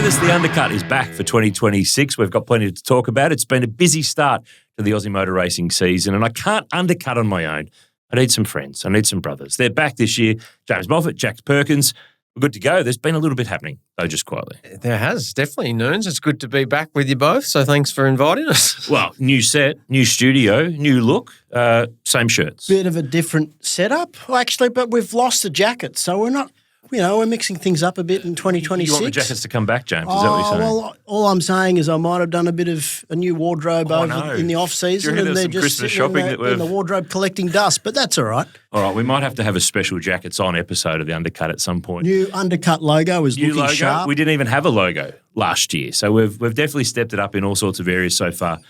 us. The Undercut is back for 2026. We've got plenty to talk about. It's been a busy start to the Aussie motor racing season, and I can't undercut on my own. I need some friends. I need some brothers. They're back this year. James Moffat, Jack Perkins. We're good to go. There's been a little bit happening, though, just quietly. There has, definitely, Noons. It's good to be back with you both, so thanks for inviting us. Well, new set, new studio, new look, same shirts. Bit of a different setup, actually, but we've lost the jacket, so we're not, we're mixing things up a bit in 2026. You want the jackets to come back, James? Is that what you're saying? Well, all I'm saying is I might have done a bit of a new wardrobe in the off-season, and they're just sitting in the wardrobe collecting dust, but that's all right. All right, we might have to have a special Jackets On episode of the Undercut at some point. New Undercut logo is looking sharp. We didn't even have a logo last year, so we've definitely stepped it up in all sorts of areas so far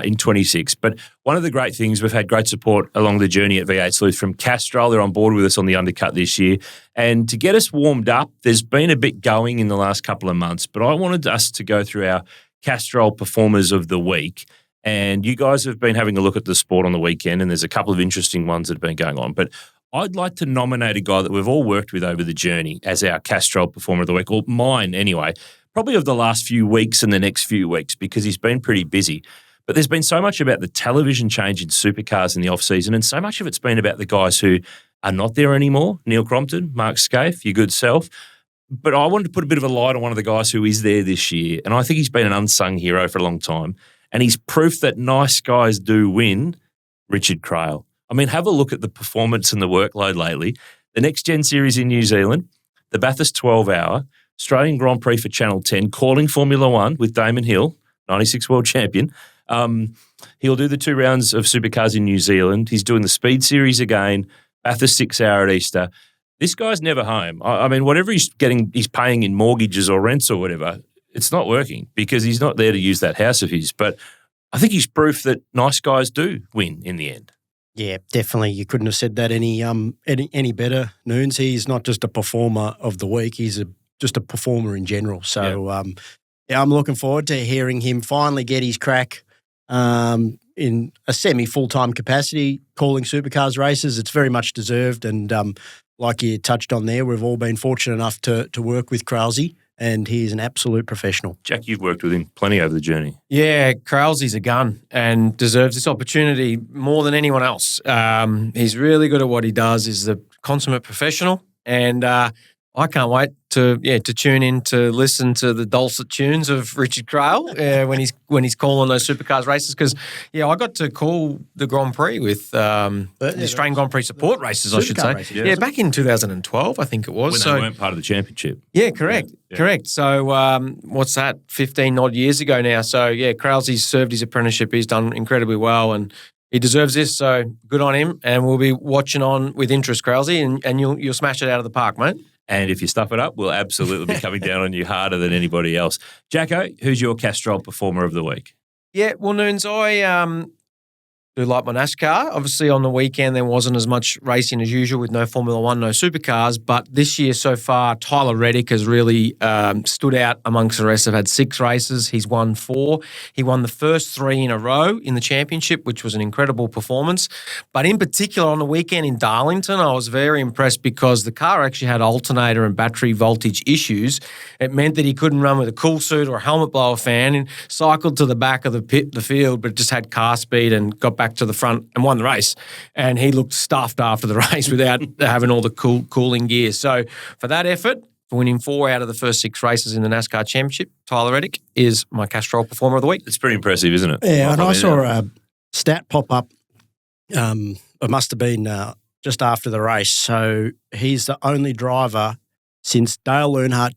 in 26. But one of the great things, we've had great support along the journey at V8 Sleuth from Castrol. They're on board with us on the Undercut this year. And to get us warmed up, there's been a bit going in the last couple of months, but I wanted us to go through our Castrol Performers of the Week. And you guys have been having a look at the sport on the weekend, and there's a couple of interesting ones that have been going on. But I'd like to nominate a guy that we've all worked with over the journey as our Castrol Performer of the Week, or mine anyway, probably of the last few weeks and the next few weeks, because he's been pretty busy. But there's been so much about the television change in supercars in the off-season, and so much of it's been about the guys who are not there anymore. Neil Crompton, Mark Scaife, your good self. But I wanted to put a bit of a light on one of the guys who is there this year, and I think he's been an unsung hero for a long time. And he's proof that nice guys do win, Richard Craill. I mean, have a look at the performance and the workload lately. The Next Gen Series in New Zealand, the Bathurst 12-hour, Australian Grand Prix for Channel 10, calling Formula One with Damon Hill, 96 world champion. He'll do the 2 rounds of supercars in New Zealand. He's doing the Speed Series again, Bathurst 6-hour at Easter. This guy's never home. I mean, whatever he's paying in mortgages or rents or whatever, it's not working because he's not there to use that house of his. But I think he's proof that nice guys do win in the end. Yeah, definitely. You couldn't have said that any better, Noons. He's not just a performer of the week. He's just a performer in general. So, I'm looking forward to hearing him finally get his crack in a semi-full-time capacity calling supercars races. It's very much deserved. And like you touched on there, we've all been fortunate enough to work with Kralsey, and he's an absolute professional. Jack, you've worked with him plenty over the journey. Yeah, Kralsey's a gun and deserves this opportunity more than anyone else. He's really good at what he does. He's a consummate professional, and I can't wait to tune in to listen to the dulcet tunes of Richard Craill when he's calling those supercars races, because I got to call the Grand Prix with the Australian Grand Prix support races, I should say. Races, back in 2012, I think it was. When they weren't part of the championship. Yeah, correct. Yeah. Correct. So what's that, 15 odd years ago now. So Kralsey's served his apprenticeship. He's done incredibly well, and he deserves this, so good on him. And we'll be watching on with interest, Kralsey, and you'll smash it out of the park, mate. And if you stuff it up, we'll absolutely be coming down on you harder than anybody else. Jacko, who's your Castrol Performer of the Week? Yeah, well, Noons, I do like my NASCAR. Obviously, on the weekend, there wasn't as much racing as usual with no Formula One, no supercars. But this year so far, Tyler Reddick has really stood out amongst the rest. They've had 6 races. He's won 4. He won the first 3 in a row in the championship, which was an incredible performance. But in particular, on the weekend in Darlington, I was very impressed because the car actually had alternator and battery voltage issues. It meant that he couldn't run with a cool suit or a helmet blower fan, and cycled to the back of the field, but just had car speed and got back to the front and won the race. And he looked stuffed after the race without having all the cooling gear. So for that effort, for winning 4 out of the first 6 races in the NASCAR Championship, Tyler Reddick is my Castrol Performer of the Week. It's pretty impressive, isn't it? Yeah, and I saw a stat pop up. It must have been just after the race. So he's the only driver since Dale Earnhardt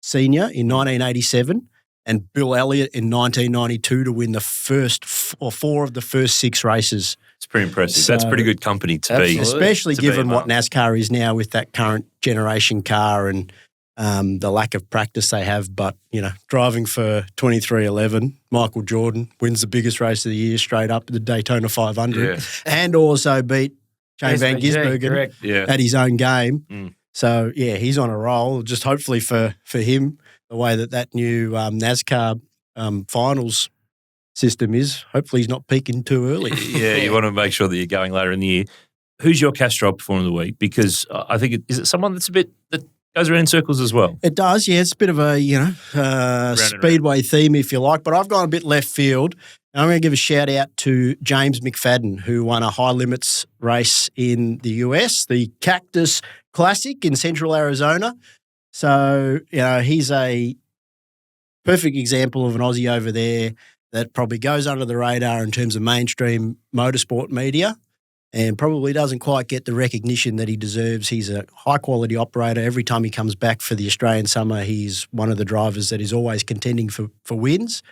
Sr. in 1987 and Bill Elliott in 1992 to win the first 4 of the first 6 races. It's pretty impressive. So, that's pretty good company to be. Especially given what NASCAR is now with that current generation car and the lack of practice they have. But, driving for 2311, Michael Jordan wins the biggest race of the year straight up, the Daytona 500, and also beat Shane Van Gisbergen at his own game. Mm. So, he's on a roll. Just hopefully for him, the way that new NASCAR finals system is, hopefully he's not peaking too early. Yeah, you want to make sure that you're going later in the year. Who's your Castrol Performer of the Week? Because I think is it someone that's a bit that Goes around in circles as well. It does, yeah. It's a bit of a, speedway theme, if you like. But I've gone a bit left field. And I'm going to give a shout out to James McPherson, who won a high limits race in the US, the Cactus Classic in central Arizona. So, he's a perfect example of an Aussie over there that probably goes under the radar in terms of mainstream motorsport media and probably doesn't quite get the recognition that he deserves. He's a high-quality operator. Every time he comes back for the Australian summer, he's one of the drivers that is always contending for wins.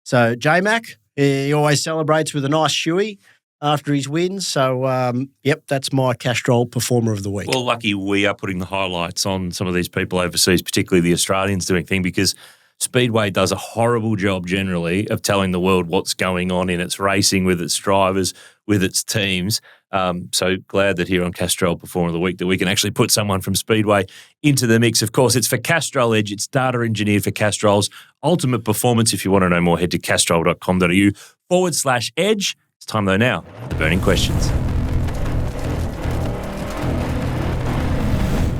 So J-Mac, he always celebrates with a nice shoey after his wins. So, that's my Castrol Performer of the Week. Well, lucky we are putting the highlights on some of these people overseas, particularly the Australians doing things, because Speedway does a horrible job generally of telling the world what's going on in its racing with its drivers, with its teams. So glad that here on Castrol Performer of the Week that we can actually put someone from Speedway into the mix. Of course, it's for Castrol Edge. It's data engineered for Castrol's ultimate performance. If you want to know more, head to castrol.com.au/edge. It's time, though, now, the burning questions.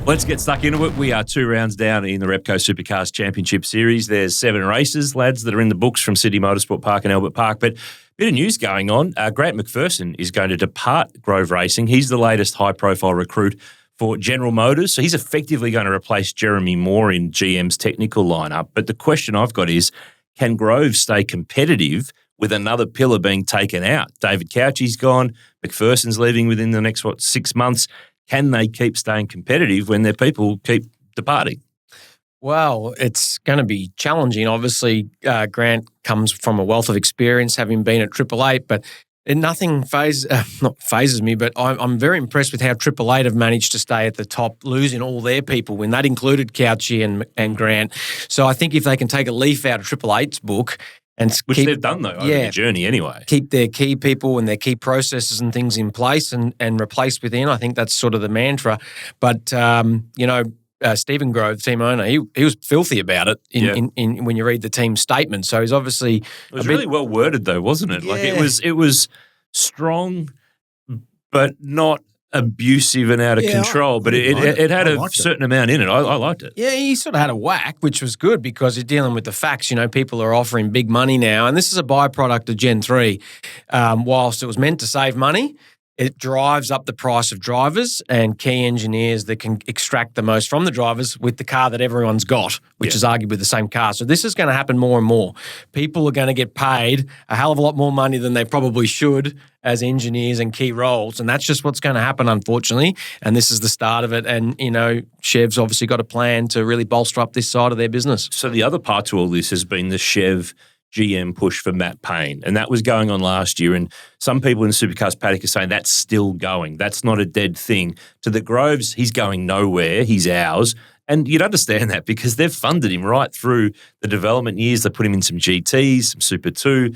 Let's get stuck into it. We are 2 rounds down in the Repco Supercars Championship Series. There's 7 races, lads, that are in the books from Sydney Motorsport Park and Albert Park. But a bit of news going on. Grant McPherson is going to depart Grove Racing. He's the latest high-profile recruit for General Motors. So he's effectively going to replace Jeremy Moore in GM's technical lineup. But the question I've got is, can Grove stay competitive with another pillar being taken out? David Couchy's gone. McPherson's leaving within the next, 6 months. Can they keep staying competitive when their people keep departing? Well, it's going to be challenging. Obviously, Grant comes from a wealth of experience, having been at Triple Eight, but nothing not phases me, but I'm very impressed with how Triple Eight have managed to stay at the top, losing all their people when that included Couchy and Grant. So I think if they can take a leaf out of Triple Eight's book, which they've done, though, over the journey anyway. Keep their key people and their key processes and things in place and replace within. I think that's sort of the mantra. But, Stephen Grove, team owner, he was filthy about it in when you read the team statement. So he's obviously... It was really well worded, though, wasn't it? Yeah. Like it was strong, but not abusive and out of control, but it had a certain amount in it. I liked it. Yeah, he sort of had a whack, which was good because he's dealing with the facts. People are offering big money now, and this is a byproduct of Gen 3. Whilst it was meant to save money, it drives up the price of drivers and key engineers that can extract the most from the drivers with the car that everyone's got, which is arguably the same car. So this is going to happen more and more. People are going to get paid a hell of a lot more money than they probably should as engineers and key roles, and that's just what's going to happen, unfortunately, and this is the start of it. And, Chev's obviously got a plan to really bolster up this side of their business. So the other part to all this has been the Chev GM push for Matt Payne, and that was going on last year, and some people in the Supercars paddock are saying that's still going. That's not a dead thing. To the Groves, he's going nowhere. He's ours. And you'd understand that because they've funded him right through the development years. They put him in some GTs, some Super 2.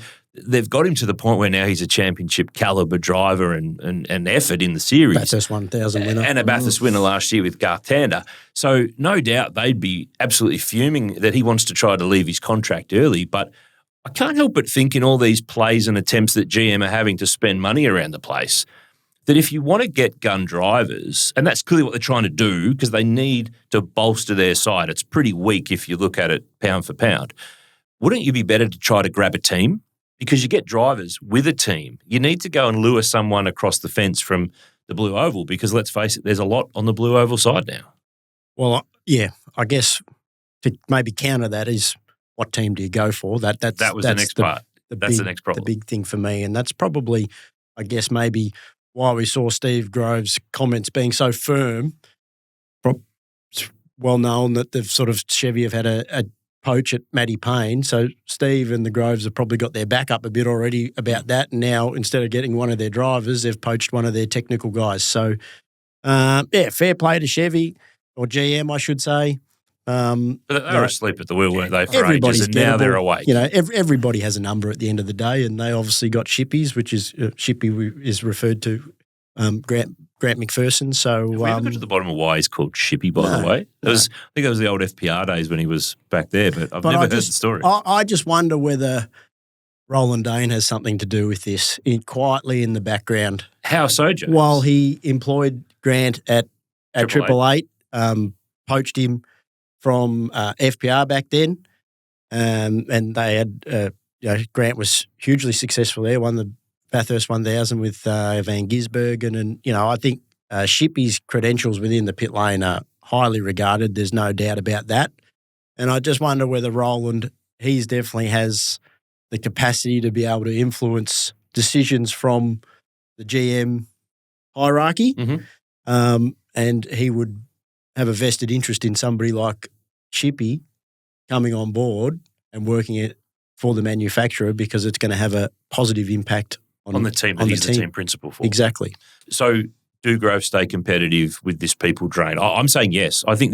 They've got him to the point where now he's a championship caliber driver and effort in the series. Bathurst 1000 winner. And a Bathurst winner last year with Garth Tander. So no doubt they'd be absolutely fuming that he wants to try to leave his contract early. But I can't help but think in all these plays and attempts that GM are having to spend money around the place, that if you want to get gun drivers, and that's clearly what they're trying to do because they need to bolster their side. It's pretty weak if you look at it pound for pound. Wouldn't you be better to try to grab a team? Because you get drivers with a team. You need to go and lure someone across the fence from the Blue Oval because, let's face it, there's a lot on the Blue Oval side now. Well, yeah, I guess to maybe counter that is what team do you go for? That was the next part. That's the next problem. The big thing for me, and that's probably, I guess, maybe why we saw Steve Grove's comments being so firm. It's well known that they've sort of, Chevy have had a poach at Matty Payne. So Steve and the Groves have probably got their back up a bit already about that. And now instead of getting one of their drivers, they've poached one of their technical guys. So, fair play to Chevy or GM, I should say. But they were asleep at the wheel, weren't they, for everybody's ages, and now they're awake. Everybody has a number at the end of the day, and they obviously got Shippies, which is Shippy is referred to Grant McPherson. So have we ever got to the bottom of why he's called Shippy, by the way? I think that was the old FPR days when he was back there, but I've never heard the story. I just wonder whether Roland Dane has something to do with this quietly in the background. How so, Joe? While he employed Grant at Triple Eight. poached him from FPR back then, and they had Grant was hugely successful there. Won the Bathurst 1000 with Van Gisbergen, and I think Shippy's credentials within the pit lane are highly regarded. There's no doubt about that. And I just wonder whether Roland, he definitely has the capacity to be able to influence decisions from the GM hierarchy, and he would have a vested interest in somebody like Shippy coming on board and working it for the manufacturer because it's going to have a positive impact on the team that he's the team principal for. Exactly. So do Grove stay competitive with this people drain? I'm saying yes. I think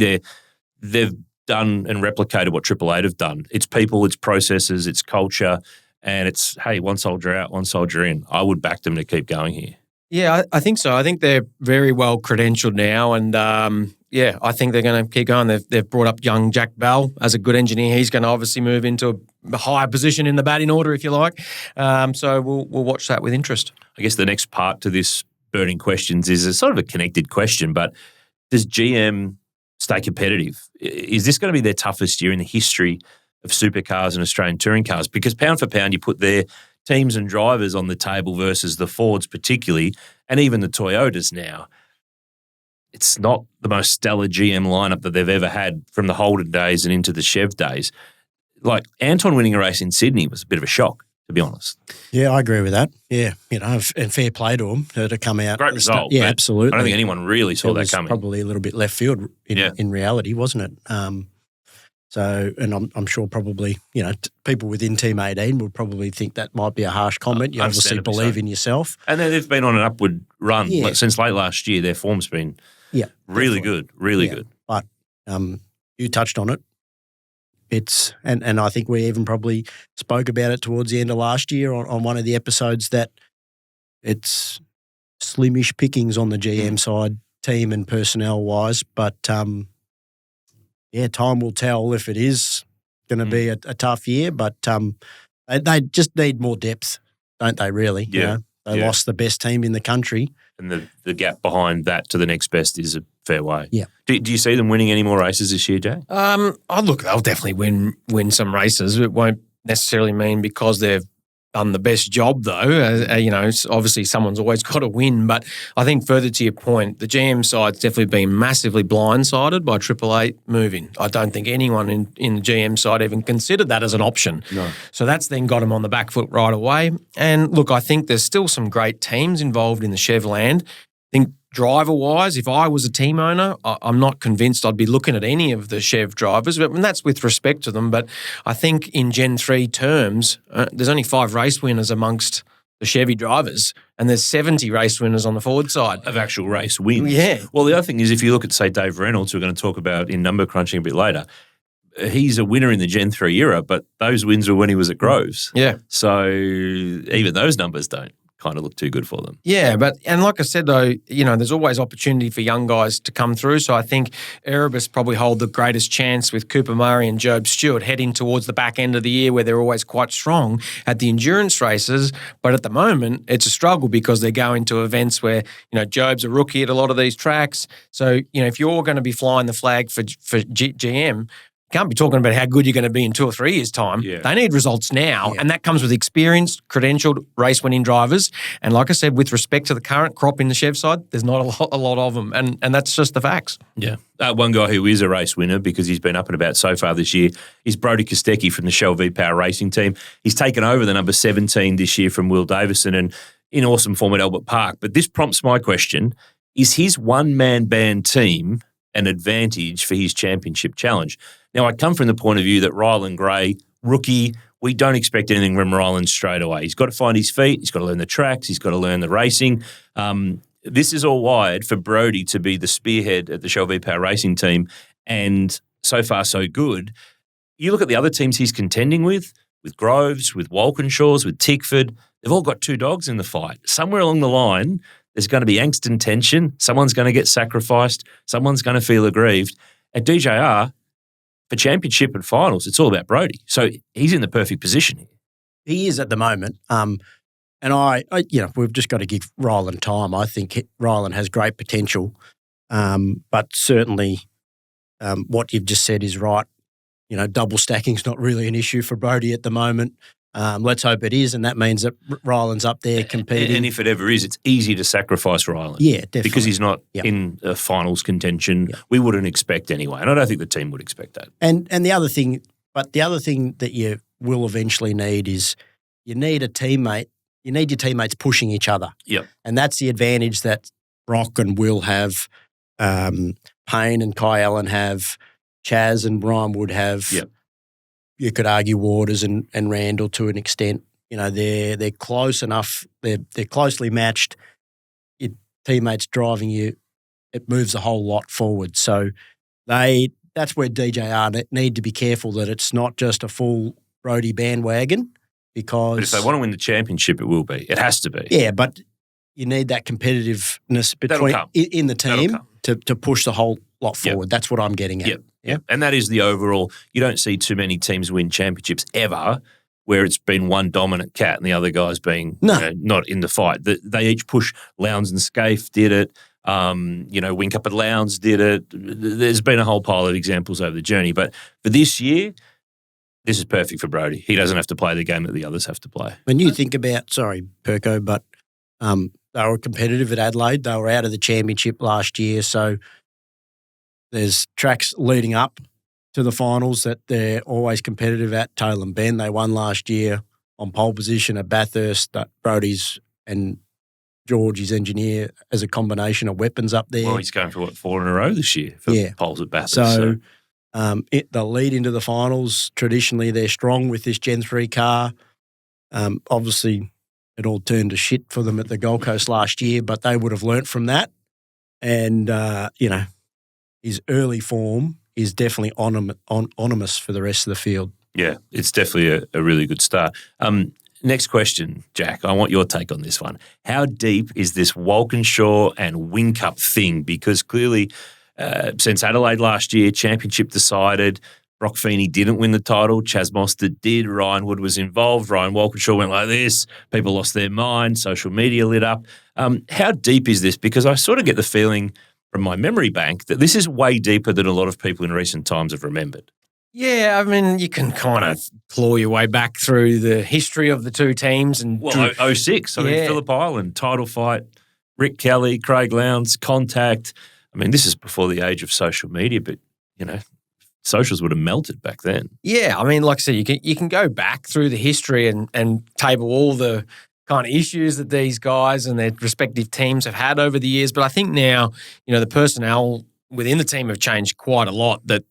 they've done and replicated what Triple Eight have done. It's people, it's processes, it's culture, and it's, hey, one soldier out, one soldier in. I would back them to keep going here. Yeah, I think so. I think they're very well credentialed now, and I think they're going to keep going. They've brought up young Jack Bell as a good engineer. He's going to obviously move into a higher position in the batting order, if you like. So we'll watch that with interest. I guess the next part to this burning questions is a sort of a connected question, but does GM stay competitive? Is this going to be their toughest year in the history of supercars and Australian touring cars? Because pound for pound, you put their teams and drivers on the table versus the Fords particularly, and even the Toyotas now. It's not the most stellar GM lineup that they've ever had from the Holden days and into the Chev days. Like Anton winning a race in Sydney was a bit of a shock, to be honest. Yeah, I agree with that. Yeah, and fair play to them to come out. Great result. Yeah, absolutely. I don't think anyone really saw that coming. Probably a little bit left field in reality, wasn't it? And I'm sure probably, people within Team 18 would probably think that might be a harsh comment. You obviously believe in yourself. And then they've been on an upward run. Yeah. Since late last year, their form's been really good, really good. But you touched on it. It's and I think we even probably spoke about it towards the end of last year on one of the episodes that it's slimish pickings on the GM side, team and personnel-wise, but time will tell if it is going to be a tough year, but they just need more depth, don't they, really? Yeah. They lost the best team in the country. And the gap behind that to the next best is a fair way. Yeah. Do you see them winning any more races this year, Jay? Look, they'll definitely win some races. It won't necessarily mean because they've done the best job, though. Obviously someone's always got to win. But I think further to your point, the GM side's definitely been massively blindsided by Triple Eight moving. I don't think anyone in the GM side even considered that as an option. No. So that's then got them on the back foot right away. And look, I think there's still some great teams involved in the Chev land. I think driver-wise, if I was a team owner, I'm not convinced I'd be looking at any of the Chev drivers, and that's with respect to them. But I think in Gen 3 terms, there's only 5 race winners amongst the Chevy drivers, and there's 70 race winners on the Ford side. Of actual race wins. Yeah. Well, the other thing is if you look at, say, Dave Reynolds, who we're going to talk about in number crunching a bit later, he's a winner in the Gen 3 era, but those wins were when he was at Groves. Yeah. So even those numbers don't kind of look too good for them. Yeah, and like I said, though, there's always opportunity for young guys to come through. So I think Erebus probably hold the greatest chance with Cooper Murray and Job Stewart heading towards the back end of the year where they're always quite strong at the endurance races. But at the moment, it's a struggle because they're going to events where, Job's a rookie at a lot of these tracks. So, if you're going to be flying the flag for GM, can't be talking about how good you're going to be in 2 or 3 years' time. Yeah. They need results now, and that comes with experienced, credentialed, race-winning drivers. And like I said, with respect to the current crop in the Chev side, there's not a lot of them, and that's just the facts. Yeah. One guy who is a race winner because he's been up and about so far this year is Brodie Kostecki from the Shell V-Power Racing team. He's taken over the number 17 this year from Will Davison and in awesome form at Albert Park. But this prompts my question, is his one-man band team an advantage for his championship challenge? Now, I come from the point of view that Ryland Gray, rookie, we don't expect anything from Ryland straight away. He's got to find his feet. He's got to learn the tracks. He's got to learn the racing. This is all wired for Brodie to be the spearhead at the Shell V-Power Racing team, and so far so good. You look at the other teams he's contending with Groves, with Walkinshaws, with Tickford, they've all got 2 dogs in the fight. Somewhere along the line, there's going to be angst and tension. Someone's going to get sacrificed. Someone's going to feel aggrieved. At DJR, for championship and finals, it's all about Brodie. So he's in the perfect position here. He is at the moment. And I we've just got to give Ryland time. I think Ryland has great potential, but certainly what you've just said is right. You know, double stacking's not really an issue for Brodie at the moment. Let's hope it is, and that means that Ryland's up there competing. And if it ever is, it's easy to sacrifice Ryland. Yeah, definitely. Because he's not in a finals contention. Yep. We wouldn't expect anyway, and I don't think the team would expect that. And the other thing that you will eventually need is you need a teammate. You need your teammates pushing each other. Yep. And that's the advantage that Brock and Will have, Payne and Kai Allen have, Chaz and Ryan would have. Yep. You could argue Waters and Randall to an extent. You know, they're close enough. They're closely matched. Your teammates driving you, it moves a whole lot forward. So that's where DJR need to be careful that it's not just a full Brodie bandwagon because... But if they want to win the championship, it will be. It has to be. Yeah, but you need that competitiveness in the team to push the whole lot forward. Yep. That's what I'm getting at. Yep. Yep. And that is the overall. You don't see too many teams win championships ever where it's been one dominant cat and the other guy's being not in the fight. They each push. Lowndes and Scaife did it. Winkup and Lowndes did it. There's been a whole pile of examples over the journey. But for this year, this is perfect for Brodie. He doesn't have to play the game that the others have to play. When you think about, Perko, but they were competitive at Adelaide. They were out of the championship last year. So there's tracks leading up to the finals that they're always competitive at. Tail and Bend, they won last year on pole position at Bathurst. That Brodie's and George, his engineer, as a combination of weapons up there. Well, he's going for 4 in a row this year for poles at Bathurst. So they'll lead into the finals. Traditionally, they're strong with this Gen 3 car. Obviously, it all turned to shit for them at the Gold Coast last year, but they would have learnt from that. And, his early form is definitely ominous for the rest of the field. Yeah, it's definitely a really good start. Next question, Jack. I want your take on this one. How deep is this Walkinshaw and Whincup thing? Because clearly, since Adelaide last year, championship decided, Brock Feeney didn't win the title. Chaz Mostert did. Ryan Wood was involved. Ryan Walkinshaw went like this. People lost their mind. Social media lit up. How deep is this? Because I sort of get the feeling from my memory bank that this is way deeper than a lot of people in recent times have remembered. Yeah, I mean, you can kind of claw your way back through the history of the two teams. And 06, mean, Phillip Island, title fight, Rick Kelly, Craig Lowndes, contact. I mean, this is before the age of social media, but, socials would have melted back then. Yeah, I mean, like I said, you can go back through the history and table all the kind of issues that these guys and their respective teams have had over the years. But I think now, the personnel within the team have changed quite a lot, that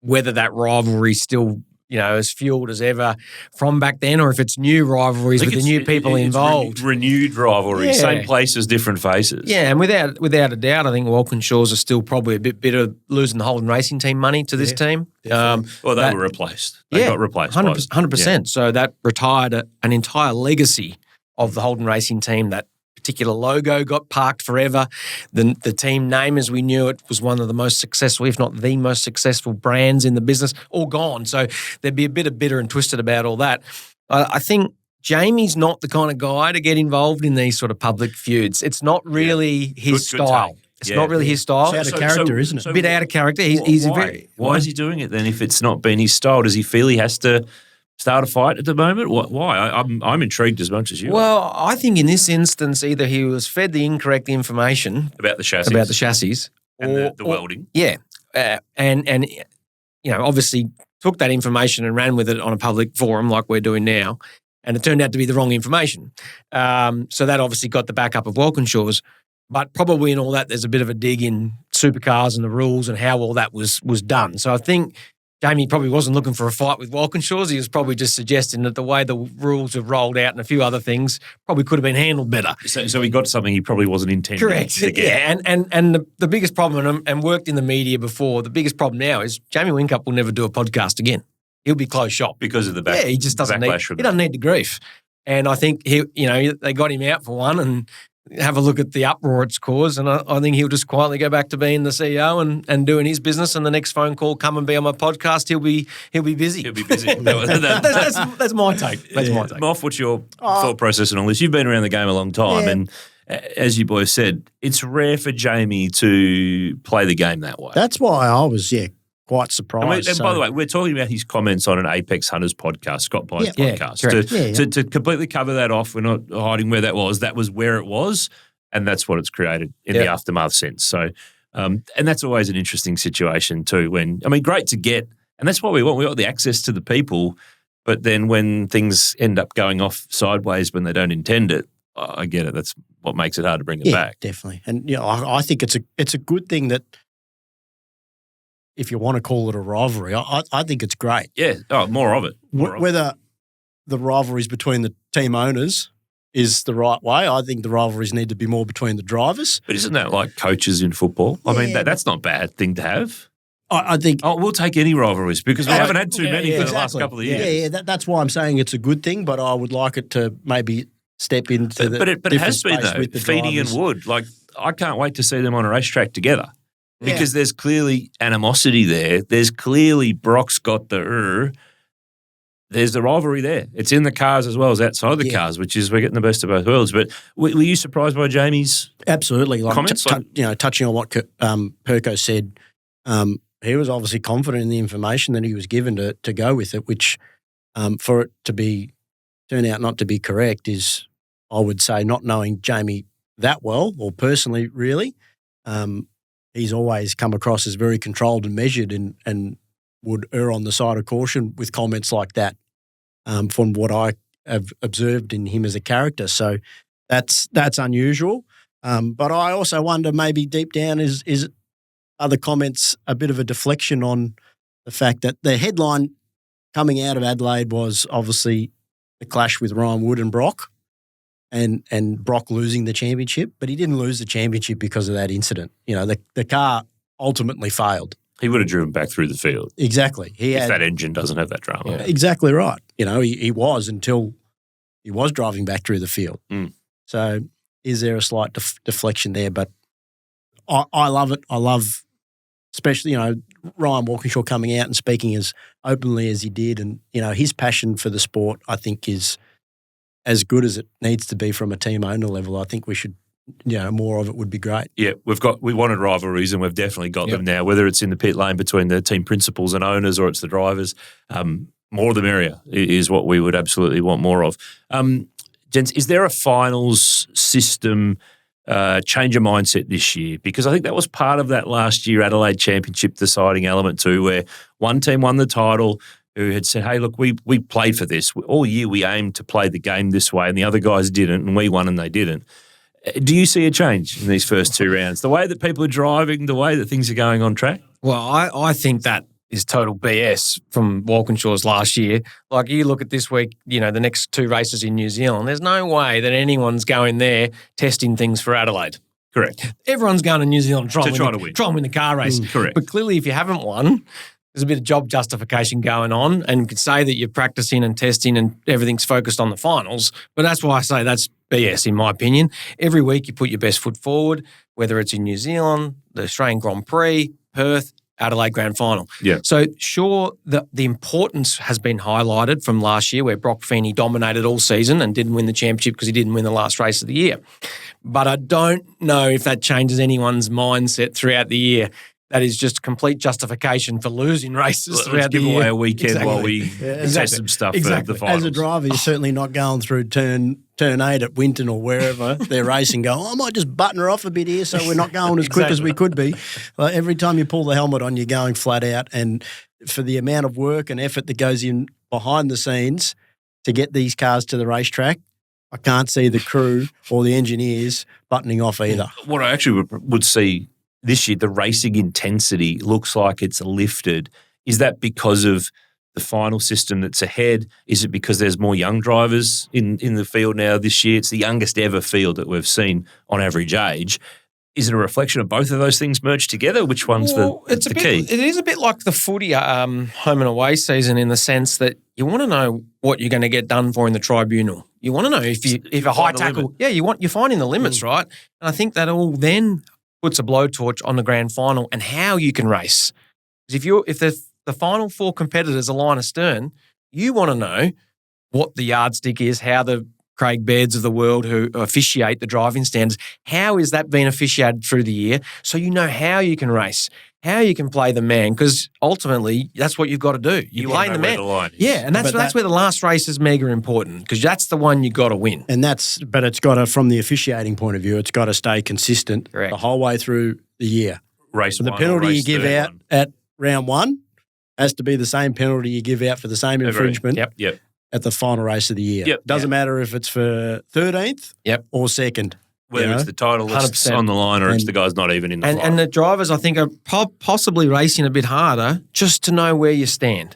whether that rivalry still, as fueled as ever from back then, or if it's new rivalries with the new people involved. Renewed rivalry, same places, different faces. Yeah, and without a doubt, I think Walkinshaw's are still probably a bit bitter losing the Holden Racing Team money to this team. They were replaced. They got replaced. 100%. Yeah. So that retired an entire legacy of the Holden Racing Team. That particular logo got parked forever. The team name, as we knew it, was one of the most successful, if not the most successful brands in the business, all gone. So there'd be a bit of bitter and twisted about all that. I think Jamie's not the kind of guy to get involved in these sort of public feuds. It's not really his style. It's not really his style. It's out of character, isn't it? A bit out of character. Why is he doing it then if it's not been his style? Does he feel he has to start a fight at the moment? Why? I'm intrigued as much as you. Well, I think in this instance, either he was fed the incorrect information about the chassis, and the welding. Yeah, and obviously took that information and ran with it on a public forum like we're doing now, and it turned out to be the wrong information. So that obviously got the backup of Walkinshaw's. But probably in all that, there's a bit of a dig in supercars and the rules and how all that was done. So I think Jamie probably wasn't looking for a fight with Walkinshaw's. He was probably just suggesting that the way the rules have rolled out and a few other things probably could have been handled better. So he got something he probably wasn't intending to get. Yeah, and the biggest problem, and worked in the media before, the biggest problem now is Jamie Whincup will never do a podcast again. He'll be closed shop. Because of the he just doesn't need the grief. And I think they got him out for one and have a look at the uproar it's caused, and I think he'll just quietly go back to being the CEO and doing his business. And the next phone call, come and be on my podcast, he'll be busy. He'll be busy. That's my take. That's my take. Moff, what's your thought process on all this? You've been around the game a long time, and as you boys said, it's rare for Jamie to play the game that way. That's why I was quite surprised. And by the way, we're talking about his comments on an Apex Hunters podcast, Scott Pye's podcast. To completely cover that off, we're not hiding where that was. That was where it was, and that's what it's created in the aftermath sense. So, and that's always an interesting situation too. Great to get, and that's what we want. We want the access to the people, but then when things end up going off sideways when they don't intend it, I get it. That's what makes it hard to bring it back. Definitely. And I think it's a good thing that, if you want to call it a rivalry, I think it's great. Yeah, more of it. Whether the rivalries between the team owners is the right way, I think the rivalries need to be more between the drivers. But isn't that like coaches in football? I mean, that's not a bad thing to have. I think... we'll take any rivalries because we haven't had too many for the last couple of years. Yeah, that's why I'm saying it's a good thing, but I would like it to maybe step into the But it has been, though, Feedy and Wood. Like, I can't wait to see them on a racetrack together. Because there's clearly animosity there. There's clearly Brock's got there's the rivalry there. It's in the cars as well as outside the cars, which is we're getting the best of both worlds. But were you surprised by Jamie's comments? Touching on what Perko said, he was obviously confident in the information that he was given to go with it, which for it to turn out not to be correct is, I would say, not knowing Jamie that well or personally really. He's always come across as very controlled and measured and would err on the side of caution with comments like that from what I have observed in him as a character. So that's unusual. But I also wonder maybe deep down is other comments a bit of a deflection on the fact that the headline coming out of Adelaide was obviously the clash with Ryan Wood and Brock. And Brock losing the championship, but he didn't lose the championship because of that incident. The car ultimately failed. He would have driven back through the field. Exactly. If that engine doesn't have that drama. Yeah. Exactly right. He was until he was driving back through the field. So is there a slight deflection there? But I love it. I love, especially, Ryan Walkinshaw coming out and speaking as openly as he did. And, his passion for the sport, I think, is as good as it needs to be from a team owner level. I think we should, more of it would be great. Yeah, we wanted rivalries and we've definitely got them now, whether it's in the pit lane between the team principals and owners or it's the drivers. More the merrier is what we would absolutely want more of. Gents, is there a finals system change of mindset this year? Because I think that was part of that last year Adelaide Championship deciding element too, where one team won the title, who had said, hey, look, we played for this. All year we aimed to play the game this way and the other guys didn't and we won and they didn't. Do you see a change in these first two rounds? The way that people are driving, the way that things are going on track? Well, I think that is total BS from Walkinshaw's last year. Like, you look at this week, the next two races in New Zealand, there's no way that anyone's going there testing things for Adelaide. Correct. Everyone's going to New Zealand to try and win the car race. Correct. But clearly, if you haven't won, there's a bit of job justification going on, and you could say that you're practicing and testing and everything's focused on the finals. But that's why I say that's BS, in my opinion. Every week you put your best foot forward, whether it's in New Zealand, the Australian Grand Prix, Perth, Adelaide Grand Final. Yeah. So sure, the importance has been highlighted from last year where Brock Feeney dominated all season and didn't win the championship because he didn't win the last race of the year. But I don't know if that changes anyone's mindset throughout the year. That is just complete justification for losing races throughout the year. Let's give away a weekend while we test some stuff for the finals. As a driver, you're certainly not going through turn 8 at Winton or wherever they're racing going, I might just button her off a bit here so we're not going as quick as we could be. Every time you pull the helmet on, you're going flat out. And for the amount of work and effort that goes in behind the scenes to get these cars to the racetrack, I can't see the crew or the engineers buttoning off either. What I actually would see this year, the racing intensity looks like it's lifted. Is that because of the final system that's ahead? Is it because there's more young drivers in the field now this year? It's the youngest ever field that we've seen on average age. Is it a reflection of both of those things merged together? Which one's the key? It is a bit like the footy home and away season in the sense that you want to know what you're going to get done for in the tribunal. You want to know if a high tackle, you're finding the limits, right? And I think that all then puts a blowtorch on the grand final and how you can race. Because if the final four competitors are line astern, you want to know what the yardstick is, how the Craig Bairds of the world who officiate the driving standards. How is that being officiated through the year? So you know how you can race, how you can play the man, because ultimately that's what you've got to do. You're playing the man. And that's where the last race is mega important, because that's the one you got to win. And but it's got to, from the officiating point of view, it's got to stay consistent the whole way through the year. Race so the penalty you give out at round one has to be the same penalty you give out for the same infringement. Yep. At the final race of the year. Yep. Doesn't matter if it's for 13th or second. Whether it's the title that's on the line or it's the guy's not even in the fight. And the drivers, I think, are possibly racing a bit harder just to know where you stand.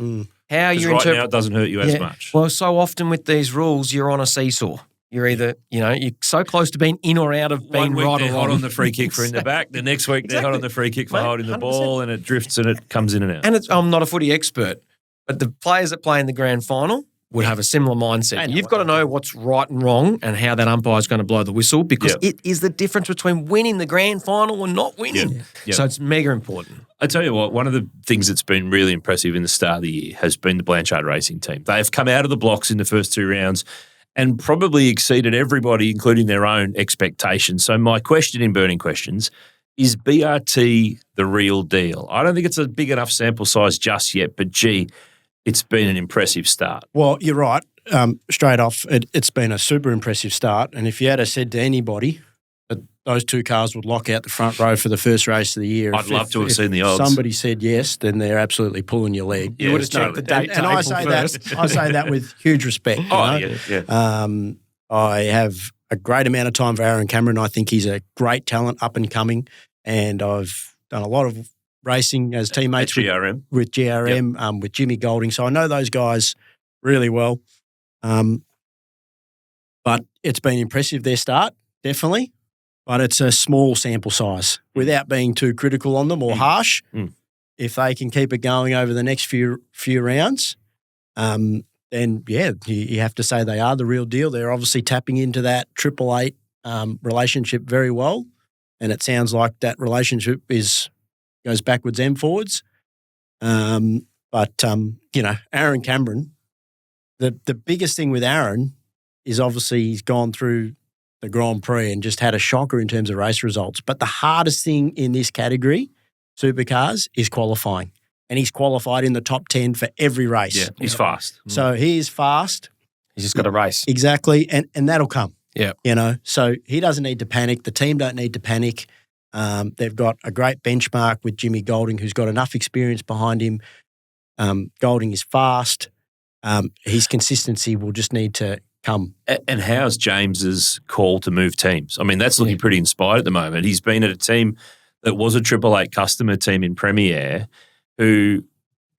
How you right now it doesn't hurt you as much. Well, so often with these rules, you're on a seesaw. You're either, you're so close to being in or out of being right or wrong. They're hot on the free kick for in the back. The next week they're hot on the free kick for holding the ball, and it drifts and it comes in and out. And I'm not a footy expert, but the players that play in the grand final would have a similar mindset. You've got to know what's right and wrong and how that umpire is going to blow the whistle, because it is the difference between winning the grand final and not winning. So it's mega important. I tell you what, one of the things that's been really impressive in the start of the year has been the Blanchard Racing team. They have come out of the blocks in the first 2 rounds and probably exceeded everybody, including their own expectations. So my question in Burning Questions is BRT the real deal? I don't think it's a big enough sample size just yet, but gee, it's been an impressive start. Well, you're right. Straight off, it's been a super impressive start. And if you had said to anybody that those 2 cars would lock out the front row for the first race of the year, I'd love to have seen the odds. Somebody said yes, then they're absolutely pulling your leg. You would have checked the date. And I say that with huge respect. I have a great amount of time for Aaron Cameron. I think he's a great talent, up and coming, and I've done a lot of racing as teammates with GRM, with Jimmy Golding. So I know those guys really well. But it's been impressive, their start, definitely. But it's a small sample size. Without being too critical on them or harsh, if they can keep it going over the next few rounds, then, you have to say they are the real deal. They're obviously tapping into that 888 relationship very well. And it sounds like that relationship goes backwards and forwards. Aaron Cameron, the biggest thing with Aaron is obviously he's gone through the Grand Prix and just had a shocker in terms of race results. But the hardest thing in this category, supercars, is qualifying. And he's qualified in the top 10 for every race. Yeah, he's fast. So he is fast. He's just got to race. Exactly. And that'll come. Yeah. So he doesn't need to panic. The team don't need to panic. They've got a great benchmark with Jimmy Golding, who's got enough experience behind him. Golding is fast. His consistency will just need to come. And how's James's call to move teams? I mean, that's looking pretty inspired at the moment. He's been at a team that was a 888 customer team in Premier who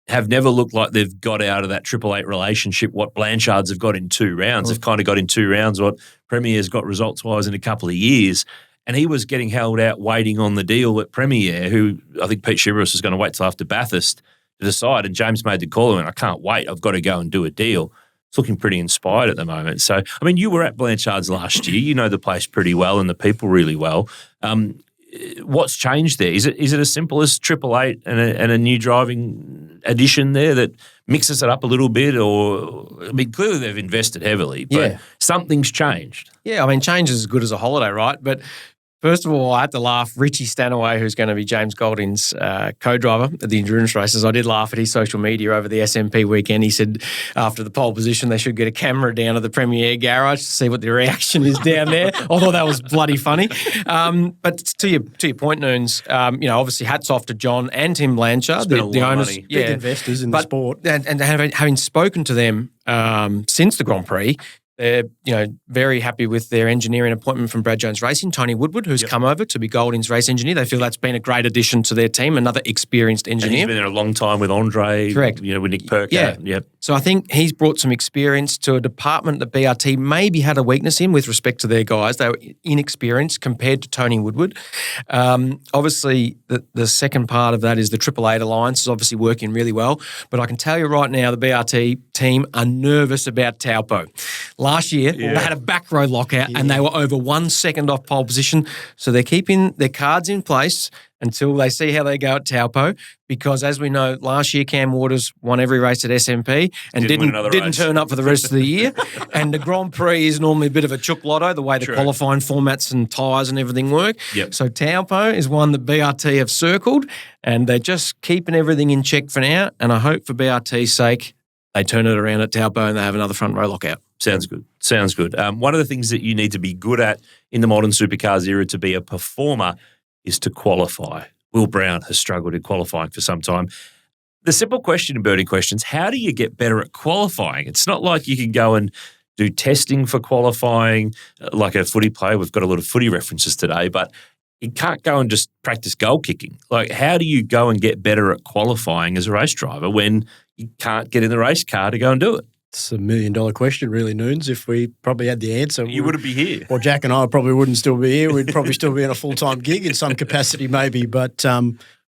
have never looked like they've got out of that 888 relationship what Blanchards have got in 2 rounds. They've kind of got in 2 rounds what Premier's got results-wise in a couple of years. And he was getting held out waiting on the deal at Premier, who I think Pete Shiveris was going to wait till after Bathurst to decide. And James made the call and went, I can't wait. I've got to go and do a deal. It's looking pretty inspired at the moment. So, I mean, you were at Blanchards last year. You know the place pretty well and the people really well. What's changed there? Is it as simple as 888 and a new driving addition there that mixes it up a little bit? Or, I mean, clearly they've invested heavily, but something's changed. Yeah, I mean, change is as good as a holiday, right? But first of all, I had to laugh. Richie Stanaway, who's going to be James Golding's co-driver at the endurance races, I did laugh at his social media over the SMP weekend. He said after the pole position, they should get a camera down to the Premier garage to see what the reaction is down there. I thought that was bloody funny. But to your point, Noons, obviously hats off to John and Tim Blanchard, the owners, big investors in the sport. And having spoken to them since the Grand Prix, they're, very happy with their engineering appointment from Brad Jones Racing, Tony Woodward, who's come over to be Golding's race engineer. They feel that's been a great addition to their team, another experienced engineer. And he's been there a long time with Andre. Correct. With Nick Perkins. Yeah. Yep. So I think he's brought some experience to a department that BRT maybe had a weakness in with respect to their guys. They were inexperienced compared to Tony Woodward. Obviously, the second part of that is the 888 Alliance is obviously working really well. But I can tell you right now, the BRT team are nervous about Taupo. last year. They had a back row lockout and they were over 1 second off pole position. So they're keeping their cards in place until they see how they go at Taupo, because as we know, last year Cam Waters won every race at SMP and didn't turn up for the rest of the year. And the Grand Prix is normally a bit of a chook lotto, the way the qualifying formats and tyres and everything work. Yep. So Taupo is one that BRT have circled, and they're just keeping everything in check for now. And I hope for BRT's sake, they turn it around at Taupo and they have another front row lockout. Sounds good. One of the things that you need to be good at in the modern supercars era to be a performer is to qualify. Will Brown has struggled in qualifying for some time. The simple question in Burning Questions, how do you get better at qualifying? It's not like you can go and do testing for qualifying like a footy player. We've got a lot of footy references today, but you can't go and just practice goal kicking. Like, how do you go and get better at qualifying as a race driver when you can't get in the race car to go and do it? It's $1 million question, really, Noons. If we probably had the answer, you wouldn't be here. Well, Jack and I probably wouldn't still be here. We'd probably still be in a full-time gig in some capacity, maybe. But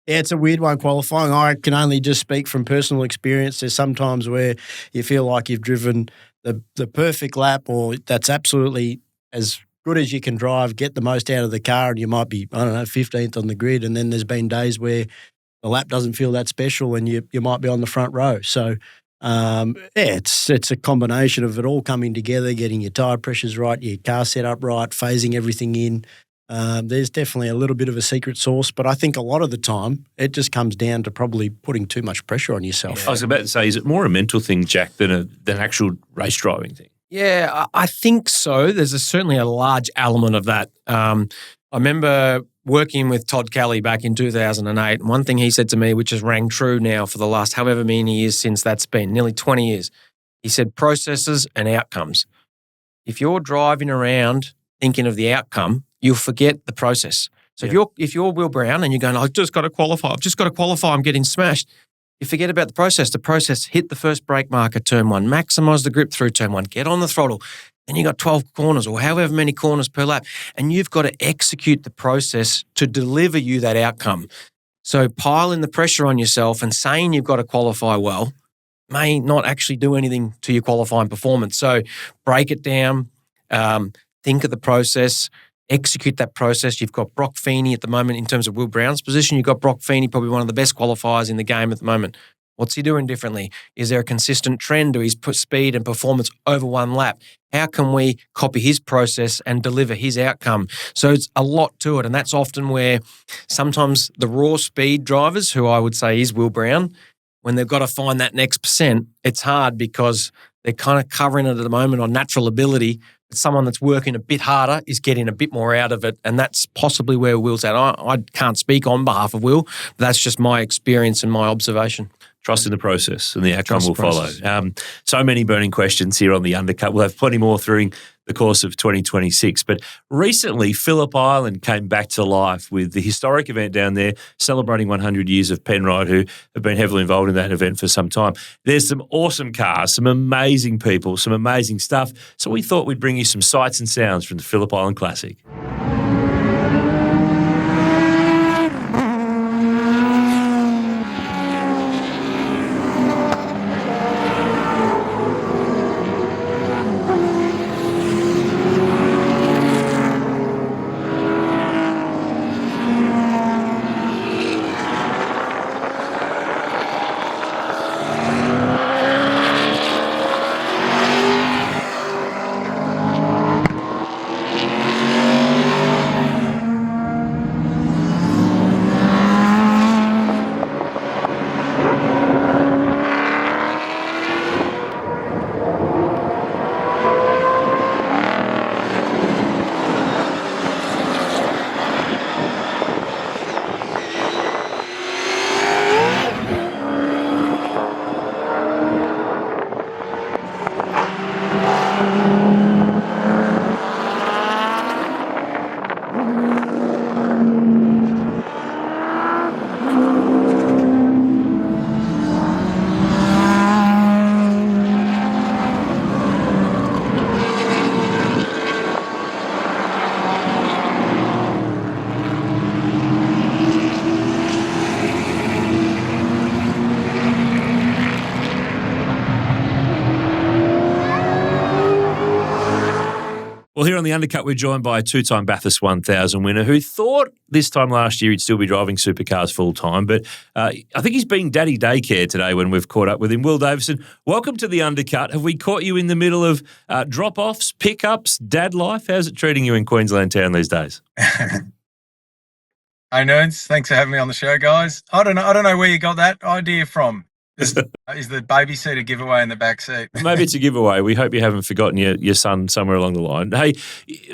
it's a weird one, qualifying. I can only just speak from personal experience. There's sometimes where you feel like you've driven the perfect lap, or that's absolutely as good as you can drive, get the most out of the car, and you might be, 15th on the grid. And then there's been days where the lap doesn't feel that special and you might be on the front row. So, it's a combination of it all coming together, getting your tyre pressures right, your car set up right, phasing everything in. There's definitely a little bit of a secret sauce, but I think a lot of the time it just comes down to probably putting too much pressure on yourself. I was about to say, is it more a mental thing, Jack, than an actual race driving thing? Yeah, I think so. There's certainly a large element of that. I remember working with Todd Kelly back in 2008, and one thing he said to me, which has rang true now for the last however many years since that's been, nearly 20 years, he said processes and outcomes. If you're driving around thinking of the outcome, you'll forget the process. So if you're Will Brown and you're going, I've just got to qualify, I'm getting smashed, you forget about the process. The process, hit the first brake marker, turn one, maximise the grip through turn one, get on the throttle. Then you got 12 corners or however many corners per lap, and you've got to execute the process to deliver you that outcome. So piling the pressure on yourself and saying you've got to qualify well may not actually do anything to your qualifying performance. So break it down, think of the process, execute that process. You've got Brock Feeney at the moment in terms of Will Brown's position. You've got Brock Feeney, probably one of the best qualifiers in the game at the moment. What's he doing differently? Is there a consistent trend to his speed and performance over one lap? How can we copy his process and deliver his outcome? So it's a lot to it, and that's often where sometimes the raw speed drivers, who I would say is Will Brown, when they've got to find that next percent, it's hard because they're kind of covering it at the moment on natural ability. But someone that's working a bit harder is getting a bit more out of it, and that's possibly where Will's at. I can't speak on behalf of Will, but that's just my experience and my observation. Trust in the process, and the outcome will follow. So many burning questions here on the Undercut. We'll have plenty more during the course of 2026. But recently, Phillip Island came back to life with the historic event down there, celebrating 100 years of Penrite, who have been heavily involved in that event for some time. There's some awesome cars, some amazing people, some amazing stuff. So we thought we'd bring you some sights and sounds from the Phillip Island Classic. Well, here on the Undercut, we're joined by a two-time Bathurst 1000 winner who thought this time last year he'd still be driving supercars full-time, but I think he's been daddy daycare today when we've caught up with him. Will Davison, welcome to the Undercut. Have we caught you in the middle of drop-offs, pickups, dad life? How's it treating you in Queensland town these days? Hey, nerds. Thanks for having me on the show, guys. I don't know where you got that idea from. Is the babysitter giveaway in the back seat? Maybe it's a giveaway. We hope you haven't forgotten your son somewhere along the line. Hey,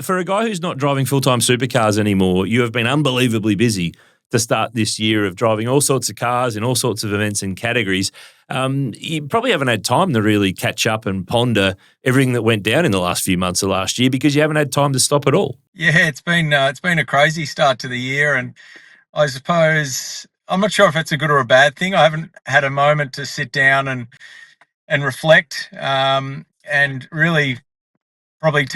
for a guy who's not driving full-time supercars anymore, you have been unbelievably busy to start this year of driving all sorts of cars in all sorts of events and categories. You probably haven't had time to really catch up and ponder everything that went down in the last few months of last year because you haven't had time to stop at all. Yeah, it's been a crazy start to the year, and I suppose I'm not sure if it's a good or a bad thing. I haven't had a moment to sit down and reflect and really probably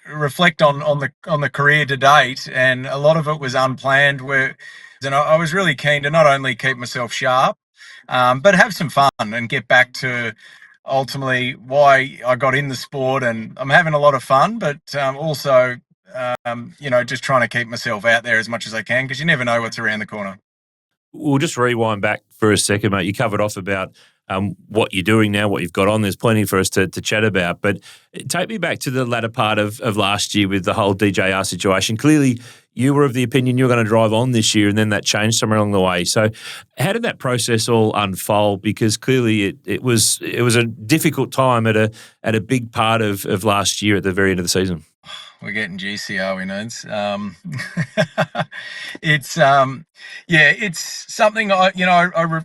reflect on the career to date, and a lot of it was unplanned. And I was really keen to not only keep myself sharp, but have some fun and get back to ultimately why I got in the sport. And I'm having a lot of fun, but also just trying to keep myself out there as much as I can because you never know what's around the corner. We'll just rewind back for a second, mate. You covered off about what you're doing now, what you've got on. There's plenty for us to chat about. But take me back to the latter part of last year with the whole DJR situation. Clearly, you were of the opinion you were going to drive on this year, and then that changed somewhere along the way. So how did that process all unfold? Because clearly it was a difficult time at a big part of last year at the very end of the season. We're getting juicy, are we, nerds? It's something I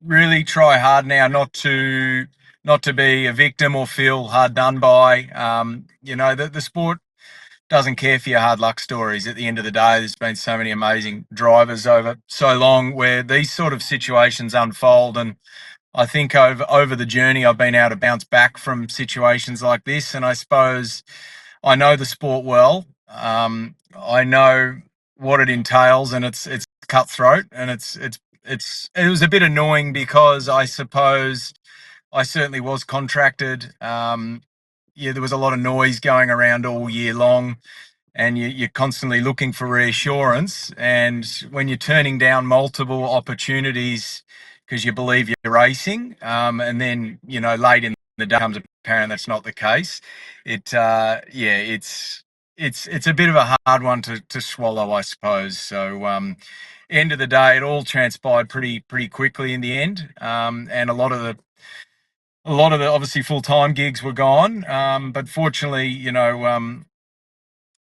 really try hard now not to be a victim or feel hard done by. The sport doesn't care for your hard luck stories. At the end of the day, there's been so many amazing drivers over so long where these sort of situations unfold, and I think over the journey I've been able to bounce back from situations like this, and I suppose I know the sport well. I know what it entails, and it's cutthroat, and it was a bit annoying because I suppose I certainly was contracted. There was a lot of noise going around all year long, and you're constantly looking for reassurance. And when you're turning down multiple opportunities because you believe you're racing, and then late in the day comes apparent that's not the case. It's a bit of a hard one to swallow, I suppose. So end of the day, it all transpired pretty quickly in the end, and a lot of the obviously full-time gigs were gone, but fortunately,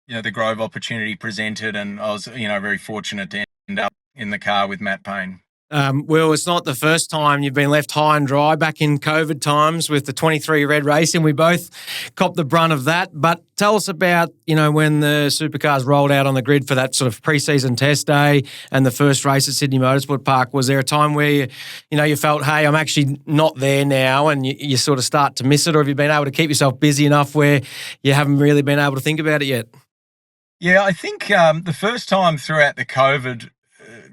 the Grove opportunity presented, and I was very fortunate to end up in the car with Matt Payne. Will, it's not the first time you've been left high and dry back in COVID times with the 23 Red Racing. We both copped the brunt of that. But tell us about, when the supercars rolled out on the grid for that sort of pre-season test day and the first race at Sydney Motorsport Park. Was there a time where, you felt, hey, I'm actually not there now, and you sort of start to miss it? Or have you been able to keep yourself busy enough where you haven't really been able to think about it yet? Yeah, I think the first time throughout the COVID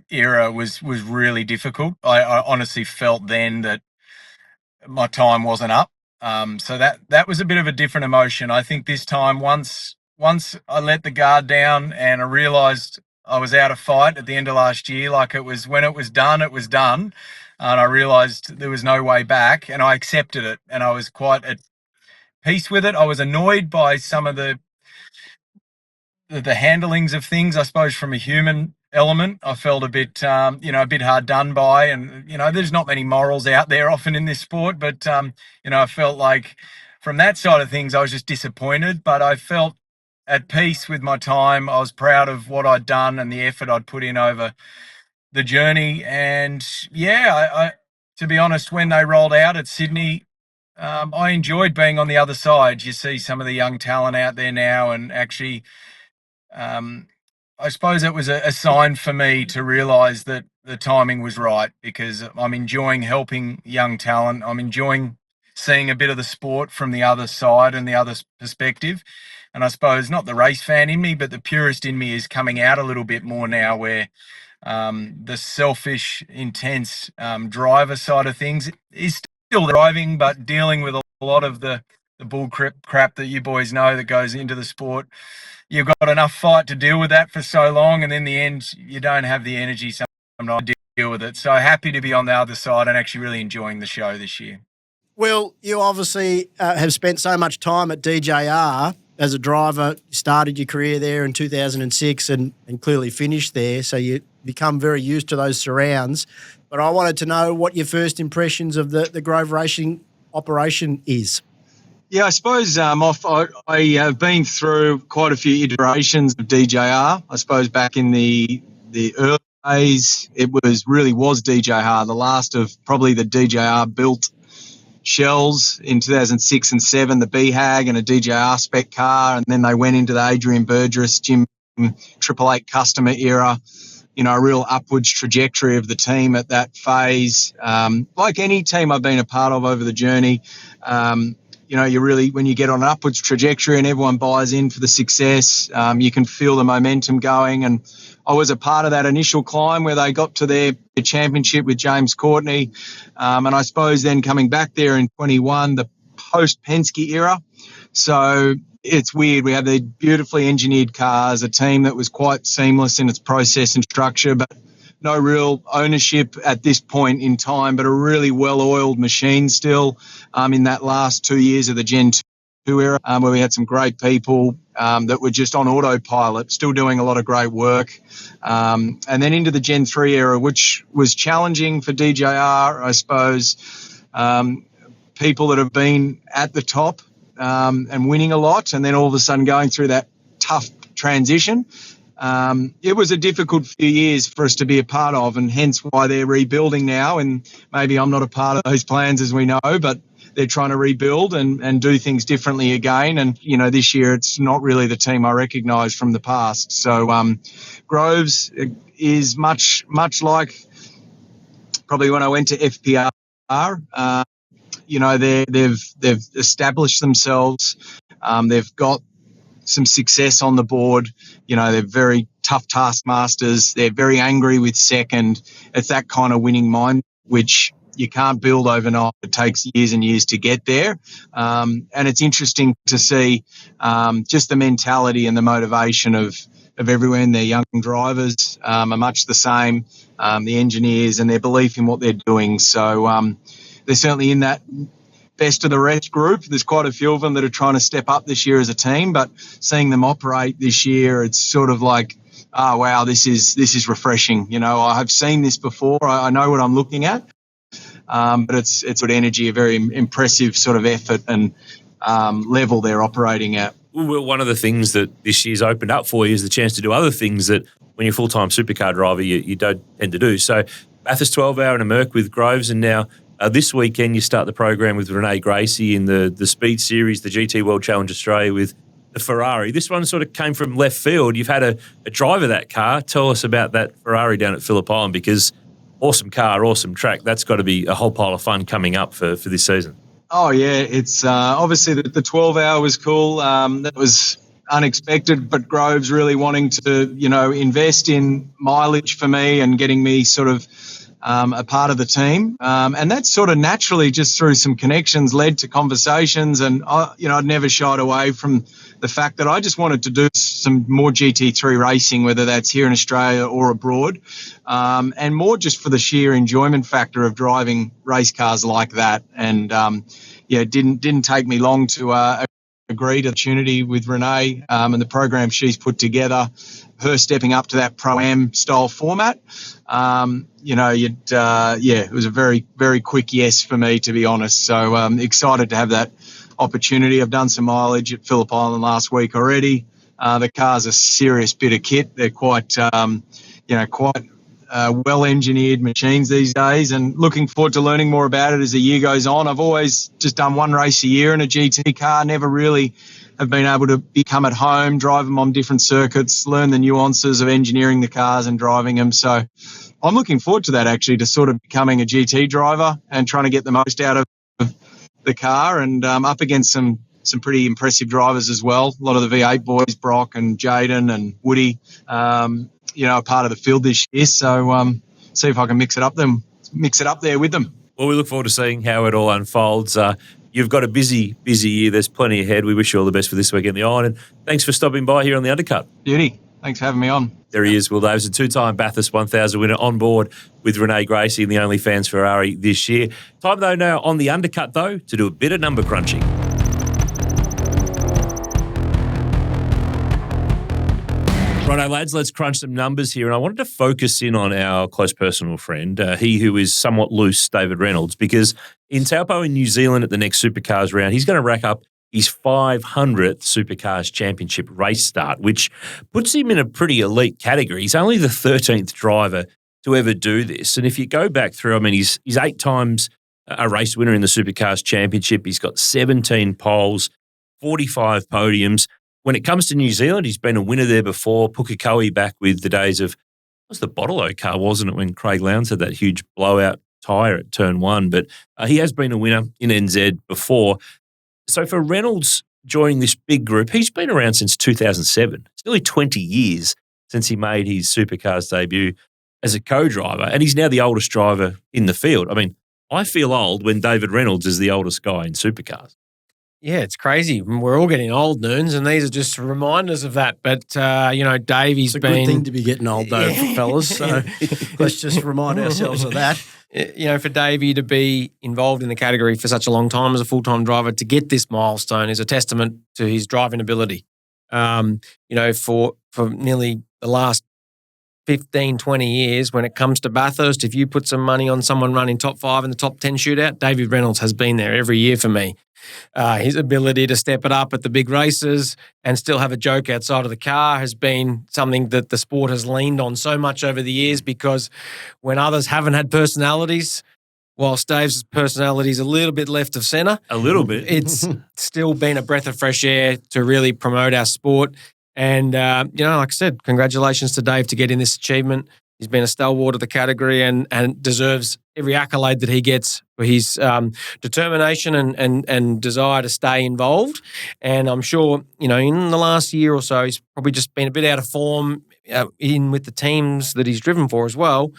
era was really difficult. I honestly felt then that my time wasn't up. So that was a bit of a different emotion. I think this time, once I let the guard down and I realised I was out of fight at the end of last year, like it was when it was done, and I realised there was no way back, and I accepted it, and I was quite at peace with it. I was annoyed by some of the handlings of things, I suppose, from a human element. I felt a bit hard done by, and there's not many morals out there often in this sport, but I felt like from that side of things I was just disappointed, but I felt at peace with my time. I was proud of what I'd done and the effort I'd put in over the journey, and I to be honest, when they rolled out at Sydney, I enjoyed being on the other side. You see some of the young talent out there now, and actually I suppose it was a sign for me to realise that the timing was right, because I'm enjoying helping young talent. I'm enjoying seeing a bit of the sport from the other side and the other perspective. And I suppose not the race fan in me, but the purist in me is coming out a little bit more now, where the selfish, intense driver side of things is still driving, but dealing with a lot of the bull crap that you boys know that goes into the sport. You've got enough fight to deal with that for so long, and in the end, you don't have the energy sometimes to deal with it. So happy to be on the other side and actually really enjoying the show this year. Well, you obviously have spent so much time at DJR as a driver. You started your career there in 2006 and clearly finished there, so you become very used to those surrounds. But I wanted to know what your first impressions of the Grove Racing operation is. Yeah, I suppose, Moff, I have been through quite a few iterations of DJR. I suppose back in the early days, it was DJR, the last of probably the DJR built shells in 2006 and 7, the BHAG and a DJR spec car, and then they went into the Adrian Burgess, Jim 888 customer era. You know, a real upwards trajectory of the team at that phase. Like any team I've been a part of over the journey, you know, when you get on an upwards trajectory and everyone buys in for the success, you can feel the momentum going. And I was a part of that initial climb where they got to their championship with James Courtney. And I suppose then coming back there in 21, the post-Penske era. So it's weird. We have these beautifully engineered cars, a team that was quite seamless in its process and structure, but no real ownership at this point in time, but a really well-oiled machine still in that last 2 years of the Gen 2 era, where we had some great people that were just on autopilot, still doing a lot of great work. And then into the Gen 3 era, which was challenging for DJR, I suppose. People that have been at the top and winning a lot, and then all of a sudden going through that tough transition. It was a difficult few years for us to be a part of, and hence why they're rebuilding now. And maybe I'm not a part of those plans, as we know, but they're trying to rebuild and do things differently again. And, you know, this year it's not really the team I recognise from the past. So Groves is much like probably when I went to FPR. You know, they've established themselves. They've got some success on the board. You know, they're very tough taskmasters. They're very angry with second. It's that kind of winning mind, which you can't build overnight. It takes years and years to get there. And it's interesting to see just the mentality and the motivation of everyone. Their young drivers are much the same, the engineers, and their belief in what they're doing. So they're certainly in that best of the rest group. There's quite a few of them that are trying to step up this year as a team, but seeing them operate this year, it's sort of like, oh, wow, this is refreshing. You know, I have seen this before. I know what I'm looking at, but it's good energy, a very impressive sort of effort and level they're operating at. Well, one of the things that this year's opened up for you is the chance to do other things that when you're a full-time supercar driver, you don't tend to do. So Bathurst 12-hour and a Merc with Groves, and now this weekend you start the program with Renee Gracie in the Speed Series, the GT World Challenge Australia with the Ferrari. This one sort of came from left field. You've had a drive of that car. Tell us about that Ferrari down at Phillip Island, because awesome car, awesome track. That's got to be a whole pile of fun coming up for this season. Oh, yeah. It's obviously the 12-hour was cool. That was unexpected, but Groves really wanting to, you know, invest in mileage for me and getting me sort of a part of the team. And that sort of naturally, just through some connections, led to conversations. And, I'd never shied away from the fact that I just wanted to do some more GT3 racing, whether that's here in Australia or abroad, and more just for the sheer enjoyment factor of driving race cars like that. And, it didn't take me long to agree to the opportunity with Renee and the program she's put together, her stepping up to that Pro-Am style format. It was a very, very quick yes for me, to be honest. So excited to have that opportunity. I've done some mileage at Phillip Island last week already. The car's a serious bit of kit. They're quite well-engineered machines these days, and looking forward to learning more about it as the year goes on. I've always just done one race a year in a GT car, never really have been able to become at home, drive them on different circuits, learn the nuances of engineering the cars and driving them. So I'm looking forward to that, actually, to sort of becoming a GT driver and trying to get the most out of the car, and up against some pretty impressive drivers as well. A lot of the V8 boys, Brock and Jaden and Woody, are part of the field this year. So see if I can mix it up there with them. Well, we look forward to seeing how it all unfolds. you've got a busy year. There's plenty ahead. We wish you all the best for this weekend, the Iron. And thanks for stopping by here on the Undercut. Beauty. Thanks for having me on. There he is, Will Davison, two-time Bathurst 1000 winner, on board with Renee Gracie in the OnlyFans Ferrari this year. Time, though, now on the Undercut, though, to do a bit of number crunching. Righto, lads, let's crunch some numbers here. And I wanted to focus in on our close personal friend, he who is somewhat loose, David Reynolds, because in Taupo in New Zealand at the next Supercars round, he's going to rack up his 500th Supercars Championship race start, which puts him in a pretty elite category. He's only the 13th driver to ever do this. And if you go back through, I mean, he's 8 times a race winner in the Supercars Championship. He's got 17 poles, 45 podiums. When it comes to New Zealand, he's been a winner there before. Pukekohe back with the days of, it was the Bottle-O car, wasn't it, when Craig Lowndes had that huge blowout tyre at turn 1. But he has been a winner in NZ before. So for Reynolds joining this big group, he's been around since 2007. It's nearly 20 years since he made his Supercars debut as a co-driver, and he's now the oldest driver in the field. I mean, I feel old when David Reynolds is the oldest guy in Supercars. Yeah, it's crazy. We're all getting old, Noons, and these are just reminders of that. But, Davey's It's a good thing to be getting old, though, fellas. So let's just remind ourselves of that. For Davey to be involved in the category for such a long time as a full-time driver, to get this milestone is a testament to his driving ability. For nearly the last 15, 20 years, when it comes to Bathurst, if you put some money on someone running top 5 in the top 10 shootout, David Reynolds has been there every year for me. His ability to step it up at the big races and still have a joke outside of the car has been something that the sport has leaned on so much over the years, because when others haven't had personalities, whilst Dave's personality is a little bit left of centre. A little bit. It's still been a breath of fresh air to really promote our sport. And, like I said, congratulations to Dave to getting this achievement. He's been a stalwart of the category and deserves every accolade that he gets for his determination and desire to stay involved. And I'm sure, in the last year or so, he's probably just been a bit out of form in with the teams that he's driven for as well.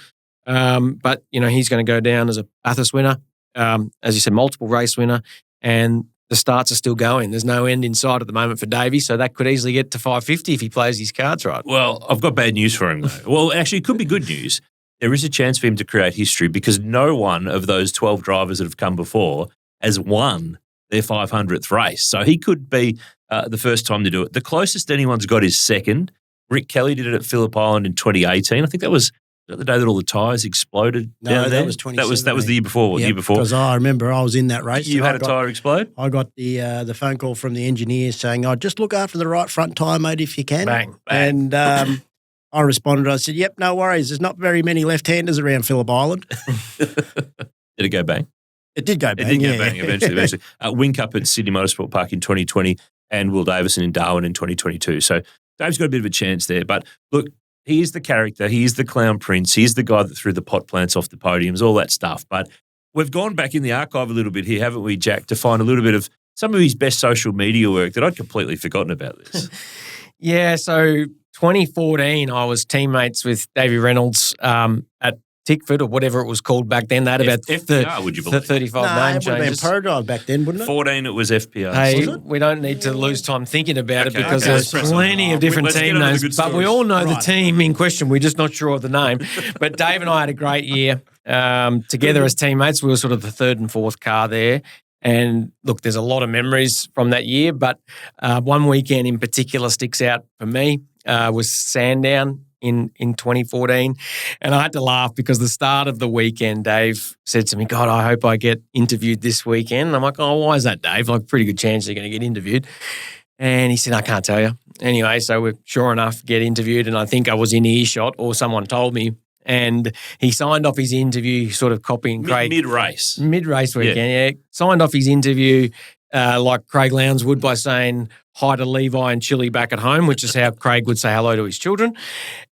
But he's going to go down as a Bathurst winner, as you said, multiple race winner, and the starts are still going. There's no end in sight at the moment for Davey, so that could easily get to 550 if he plays his cards right. Well, I've got bad news for him, though. Well, actually, it could be good news. There is a chance for him to create history, because no one of those 12 drivers that have come before has won their 500th race. So he could be the first time to do it. The closest anyone's got is second. Rick Kelly did it at Phillip Island in 2018. I think that was the day that all the tyres exploded down there. That was 2017. That was the year before. Yep, the year before. Because I remember I was in that race. You had a tyre explode? I got the phone call from the engineer saying, just look after the right front tyre, mate, if you can. Bang. And I responded, I said, yep, no worries. There's not very many left-handers around Phillip Island. Did it go bang? It did go bang, It did go bang eventually. Wing Cup at Sydney Motorsport Park in 2020 and Will Davison in Darwin in 2022. So Dave's got a bit of a chance there. But look, he is the character. He is the clown prince. He is the guy that threw the pot plants off the podiums, all that stuff. But we've gone back in the archive a little bit here, haven't we, Jack, to find a little bit of some of his best social media work that I'd completely forgotten about this. Yeah, so 2014, I was teammates with David Reynolds at Tickford, or whatever it was called back then. They had about FPR, would you believe? 35 No, name it would have been changes. Pro Drive back then, wouldn't it? 14, it was FPR. Hey, we don't need to lose time thinking about it, because okay, there's let's plenty of different let's get team on to the names. good But we stories. all know the Right. team in question. We're just not sure of the name. But Dave and I had a great year together as teammates. We were sort of the third and fourth car there. And look, there's a lot of memories from that year, but one weekend in particular sticks out for me. Was Sandown in 2014. And I had to laugh because the start of the weekend, Dave said to me, God, I hope I get interviewed this weekend. And I'm like, oh, why is that, Dave? Like, pretty good chance you're going to get interviewed. And he said, I can't tell you. Anyway, so we sure enough get interviewed, and I think I was in earshot, or someone told me. And he signed off his interview, sort of copying Craig. Mid-race. Mid-race weekend, yeah. Signed off his interview like Craig Lowndes would, by saying, hi to Levi and Chili back at home, which is how Craig would say hello to his children.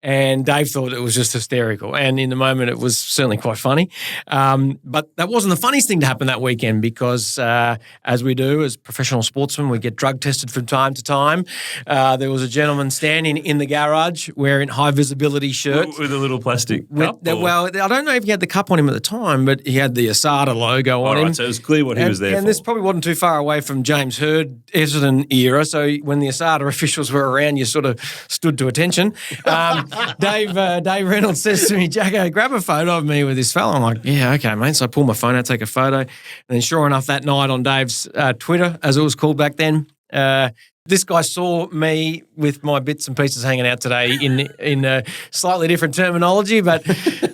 And Dave thought it was just hysterical. And in the moment, it was certainly quite funny. But that wasn't the funniest thing to happen that weekend because, as we do as professional sportsmen, we get drug tested from time to time. There was a gentleman standing in the garage wearing high visibility shirts. With a little plastic cup? Well, I don't know if he had the cup on him at the time, but he had the Asada logo on him. Right, so it was clear what he was there for. And this probably wasn't too far away from James Hird, Essendon era. So when the Asada officials were around, you sort of stood to attention. Dave Reynolds says to me, Jacko, grab a photo of me with this fella. I'm like, yeah, okay, mate. So I pull my phone out, take a photo. And then sure enough, that night on Dave's Twitter, as it was called back then, this guy saw me with my bits and pieces hanging out today in slightly different terminology, but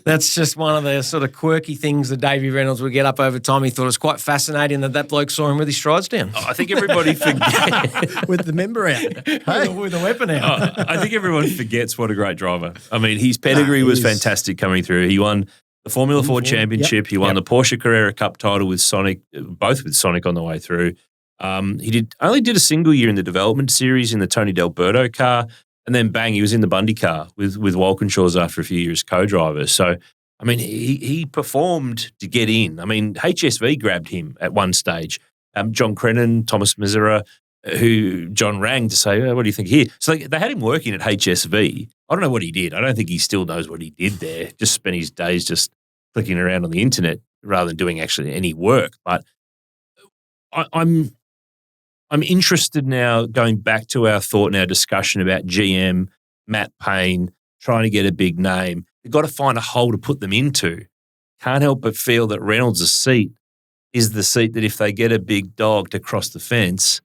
that's just one of the sort of quirky things that Davey Reynolds would get up over time. He thought it was quite fascinating that bloke saw him with his strides down. I think everybody forgets. With the member out. With the weapon out. I think everyone forgets what a great driver. I mean, his pedigree was fantastic coming through. He won the Formula Ford Championship. Yep. He won the Porsche Carrera Cup title with Sonic, both with Sonic on the way through. He only did a single year in the development series in the Tony D'Alberto car, and then bang, he was in the Bundy car with Walkinshaw's after a few years co-driver. So, I mean, he performed to get in. I mean, HSV grabbed him at one stage. John Crennan, Thomas Mizera, who John rang to say, what do you think here? So they had him working at HSV. I don't know what he did. I don't think he still knows what he did there. Just spent his days just clicking around on the internet rather than doing actually any work. But I'm interested now, going back to our thought and our discussion about GM, Matt Payne, trying to get a big name. You've got to find a hole to put them into. Can't help but feel that Reynolds' seat is the seat that if they get a big dog to cross the fence,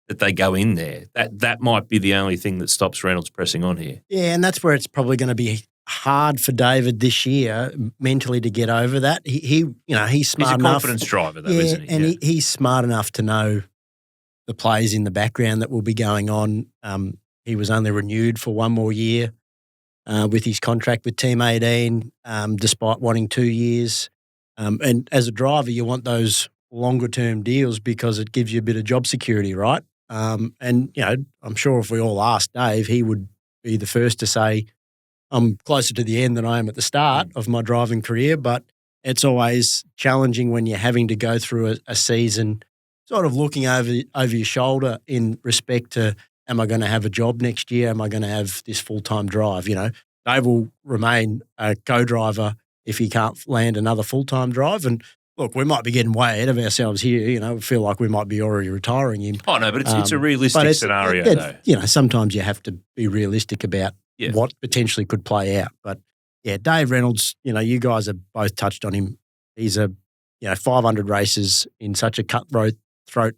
that they go in there. That might be the only thing that stops Reynolds pressing on here. Yeah, and that's where it's probably going to be hard for David this year mentally to get over that. He's smart enough. He's a confidence driver, though, isn't he? And he's smart enough to know the plays in the background that will be going on. He was only renewed for one more year with his contract with Team 18, despite wanting 2 years. And as a driver, you want those longer-term deals because it gives you a bit of job security, right? And, I'm sure if we all asked Dave, he would be the first to say, I'm closer to the end than I am at the start of my driving career, but it's always challenging when you're having to go through a season sort of looking over your shoulder in respect to, am I going to have a job next year? Am I going to have this full-time drive? Dave will remain a co-driver if he can't land another full-time drive. And look, we might be getting way ahead of ourselves here. We feel like we might be already retiring him. Oh, no, but it's a realistic scenario, though. Sometimes you have to be realistic about what potentially could play out. But, yeah, Dave Reynolds, you guys have both touched on him. He's a 500 races in such a cutthroat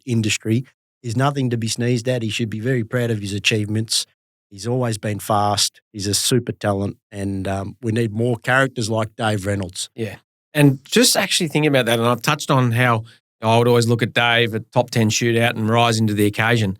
industry is nothing to be sneezed at. He should be very proud of his achievements. He's always been fast. He's a super talent, and we need more characters like Dave Reynolds. Yeah. And just actually thinking about that, and I've touched on how I would always look at Dave at top 10 shootout and rising to the occasion.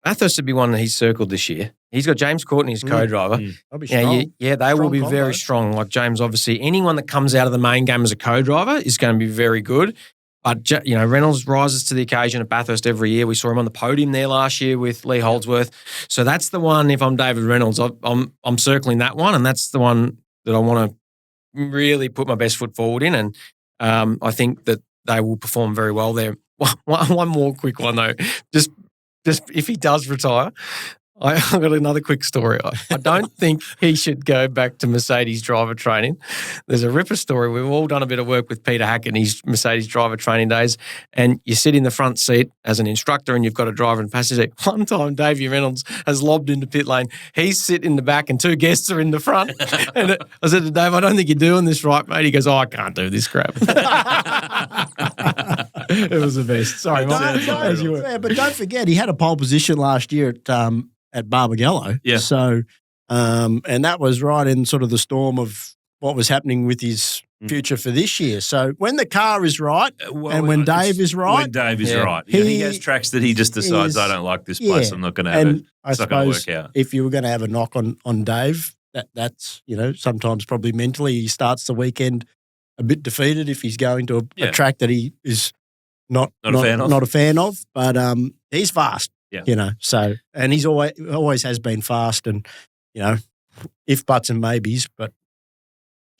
Bathurst would be one that he's circled this year. He's got James Courtney as co-driver. They'll be strong. They will be very strong. Like James, obviously, anyone that comes out of the main game as a co-driver is going to be very good. But, Reynolds rises to the occasion at Bathurst every year. We saw him on the podium there last year with Lee Holdsworth. So that's the one, if I'm David Reynolds, I'm circling that one, and that's the one that I want to really put my best foot forward in. And I think that they will perform very well there. One more quick one, though. Just if he does retire, I've got another quick story. I don't think he should go back to Mercedes driver training. There's a ripper story. We've all done a bit of work with Peter Hackett in his Mercedes driver training days, and you sit in the front seat as an instructor and you've got a driver and passenger seat. One time, Davey Reynolds has lobbed into pit lane. He's sitting in the back and two guests are in the front. And I said to Dave, I don't think you're doing this right, mate. He goes, I can't do this crap. It was the best. Sorry, Mike. But don't forget, he had a pole position last year at Barbagallo. Yeah. So, and that was right in sort of the storm of what was happening with his future for this year. So when the car is right and when Dave is right. When Dave is right. He has tracks that he just decides, I don't like this place. I'm not going to have it. It's not going to work out. If you were going to have a knock on Dave, that's, sometimes probably mentally he starts the weekend a bit defeated if he's going to a track that he is not a fan of. But he's fast. Yeah. You know, so, and he's always has been fast and, you know, if buts and maybes, but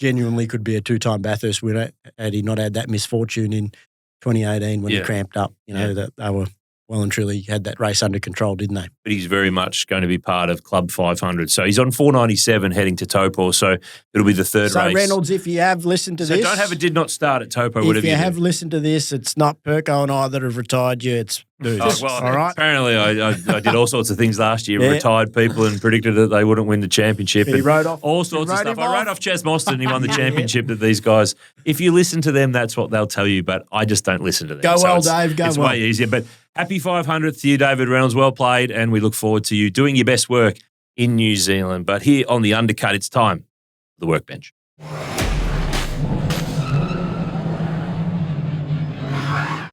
genuinely could be a 2-time Bathurst winner had he not had that misfortune in 2018 when he cramped up. You know, that they were well and truly had that race under control, didn't they? But he's very much going to be part of Club 500. So he's on 497 heading to Taupo. So it'll be the third race. So Reynolds, if you have listened to this. So don't have a did not start at Taupo, whatever you have listened to this, it's not Perko and I that have retired you, it's dudes. Well, all right? Apparently I did all sorts of things last year, retired people and predicted that they wouldn't win the championship. He wrote off all sorts of stuff. I wrote off Chas Mostyn and he won the championship that these guys, if you listen to them, that's what they'll tell you, but I just don't listen to them. Go well, Dave, go well. It's way easier, but happy 500th to you, David Reynolds. Well played, and we look forward to you doing your best work in New Zealand. But here on the Undercut, it's time for the Workbench.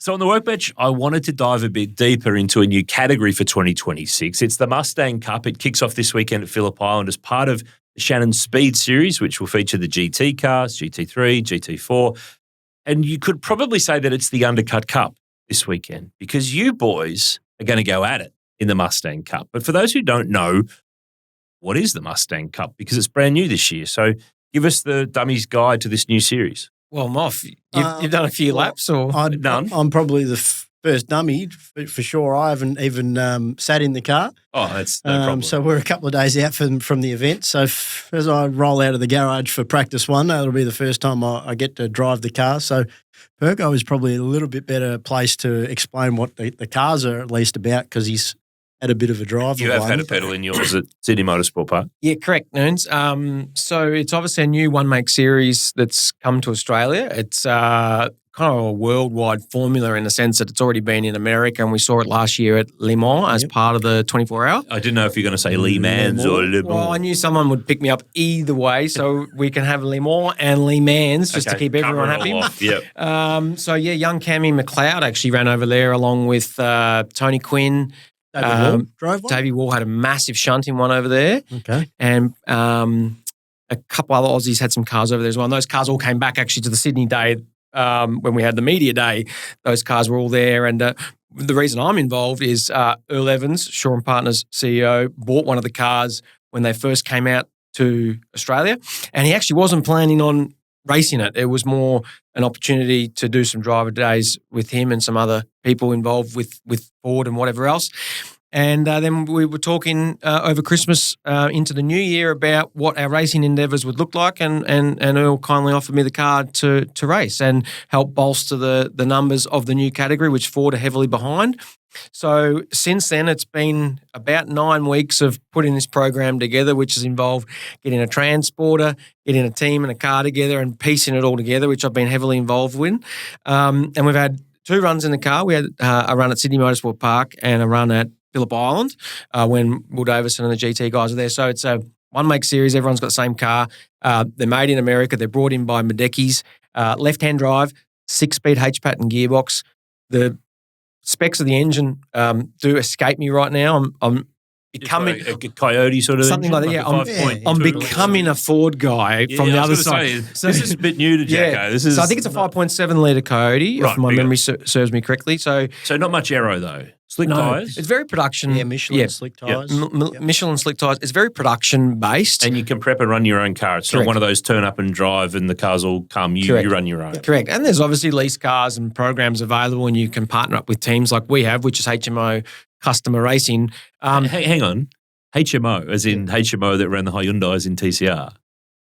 So on the Workbench, I wanted to dive a bit deeper into a new category for 2026. It's the Mustang Cup. It kicks off this weekend at Phillip Island as part of the Shannon Speed Series, which will feature the GT cars, GT3, GT4. And you could probably say that it's the Undercut Cup this weekend because you boys are going to go at it in the Mustang Cup. But for those who don't know, what is the Mustang Cup? Because it's brand new this year. So give us the dummies guide to this new series. Well, Moff, you've done a few laps or none? I'm probably the first dummy for sure. I haven't even sat in the car. Oh, that's no problem. So we're a couple of days out from the event. So as I roll out of the garage for practice one, that'll be the first time I get to drive the car. So Perko is probably a little bit better placed to explain what the cars are at least about because he's had a bit of a drive. You have had a pedal in yours at Sydney Motorsport Park. Yeah, correct, Noons. So it's obviously a new one-make series that's come to Australia. It's kind of a worldwide formula in the sense that it's already been in America, and we saw it last year at Le Mans as part of the 24-hour. I didn't know if you're going to say Le Mans or Le Mans. Well, I knew someone would pick me up either way, so we can have Le Mans and Le Mans just to keep everyone happy. Yep. Young Cammy McLeod actually ran over there along with Tony Quinn. David drove one? Davey Wall had a massive shunt in one over there. Okay. And a couple other Aussies had some cars over there as well. And those cars all came back actually to the Sydney day when we had the media day. Those cars were all there. And the reason I'm involved is Earl Evans, Shaw and Partners CEO, bought one of the cars when they first came out to Australia. And he actually wasn't planning on racing it. It was more an opportunity to do some driver days with him and some other people involved with Ford and whatever else. And then we were talking over Christmas into the new year about what our racing endeavours would look like, and Earl kindly offered me the car to race and help bolster the numbers of the new category, which Ford are heavily behind. So since then, it's been about 9 weeks of putting this program together, which has involved getting a transporter, getting a team and a car together and piecing it all together, which I've been heavily involved with. And we've had 2 runs in the car. We had a run at Sydney Motorsport Park and a run at Phillip Island when Will Davison and the GT guys are there. So it's a one-make series. Everyone's got the same car. They're made in America. They're brought in by Medeckis. Left-hand drive, 6-speed H-pattern gearbox. The specs of the engine do escape me right now. I'm becoming a Coyote sort of something engine, like that. I'm becoming a Ford guy from the other side. So this is a bit new to Jacko. So I think it's a 5.7 litre Coyote, if my memory serves me correctly. So not much aero though. Slick tyres. It's very production. Yeah, Michelin slick tyres. Michelin slick tyres. It's very production based. And you can prep and run your own car. It's not one of those turn up and drive and the cars all come. You run your own. Correct. And there's obviously lease cars and programs available, and you can partner up with teams like we have, which is HMO Customer Racing. Hang on. HMO, as in HMO that ran the Hyundais in TCR.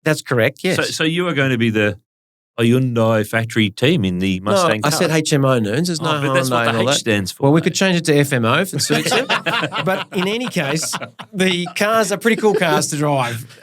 That's correct, yes. So you are going to be the Hyundai factory team in the Mustang Cup. I said HMO, Noons. There's no but that's what the H stands for. Well, we could change it to FMO if it suits you. But in any case, the cars are pretty cool cars to drive.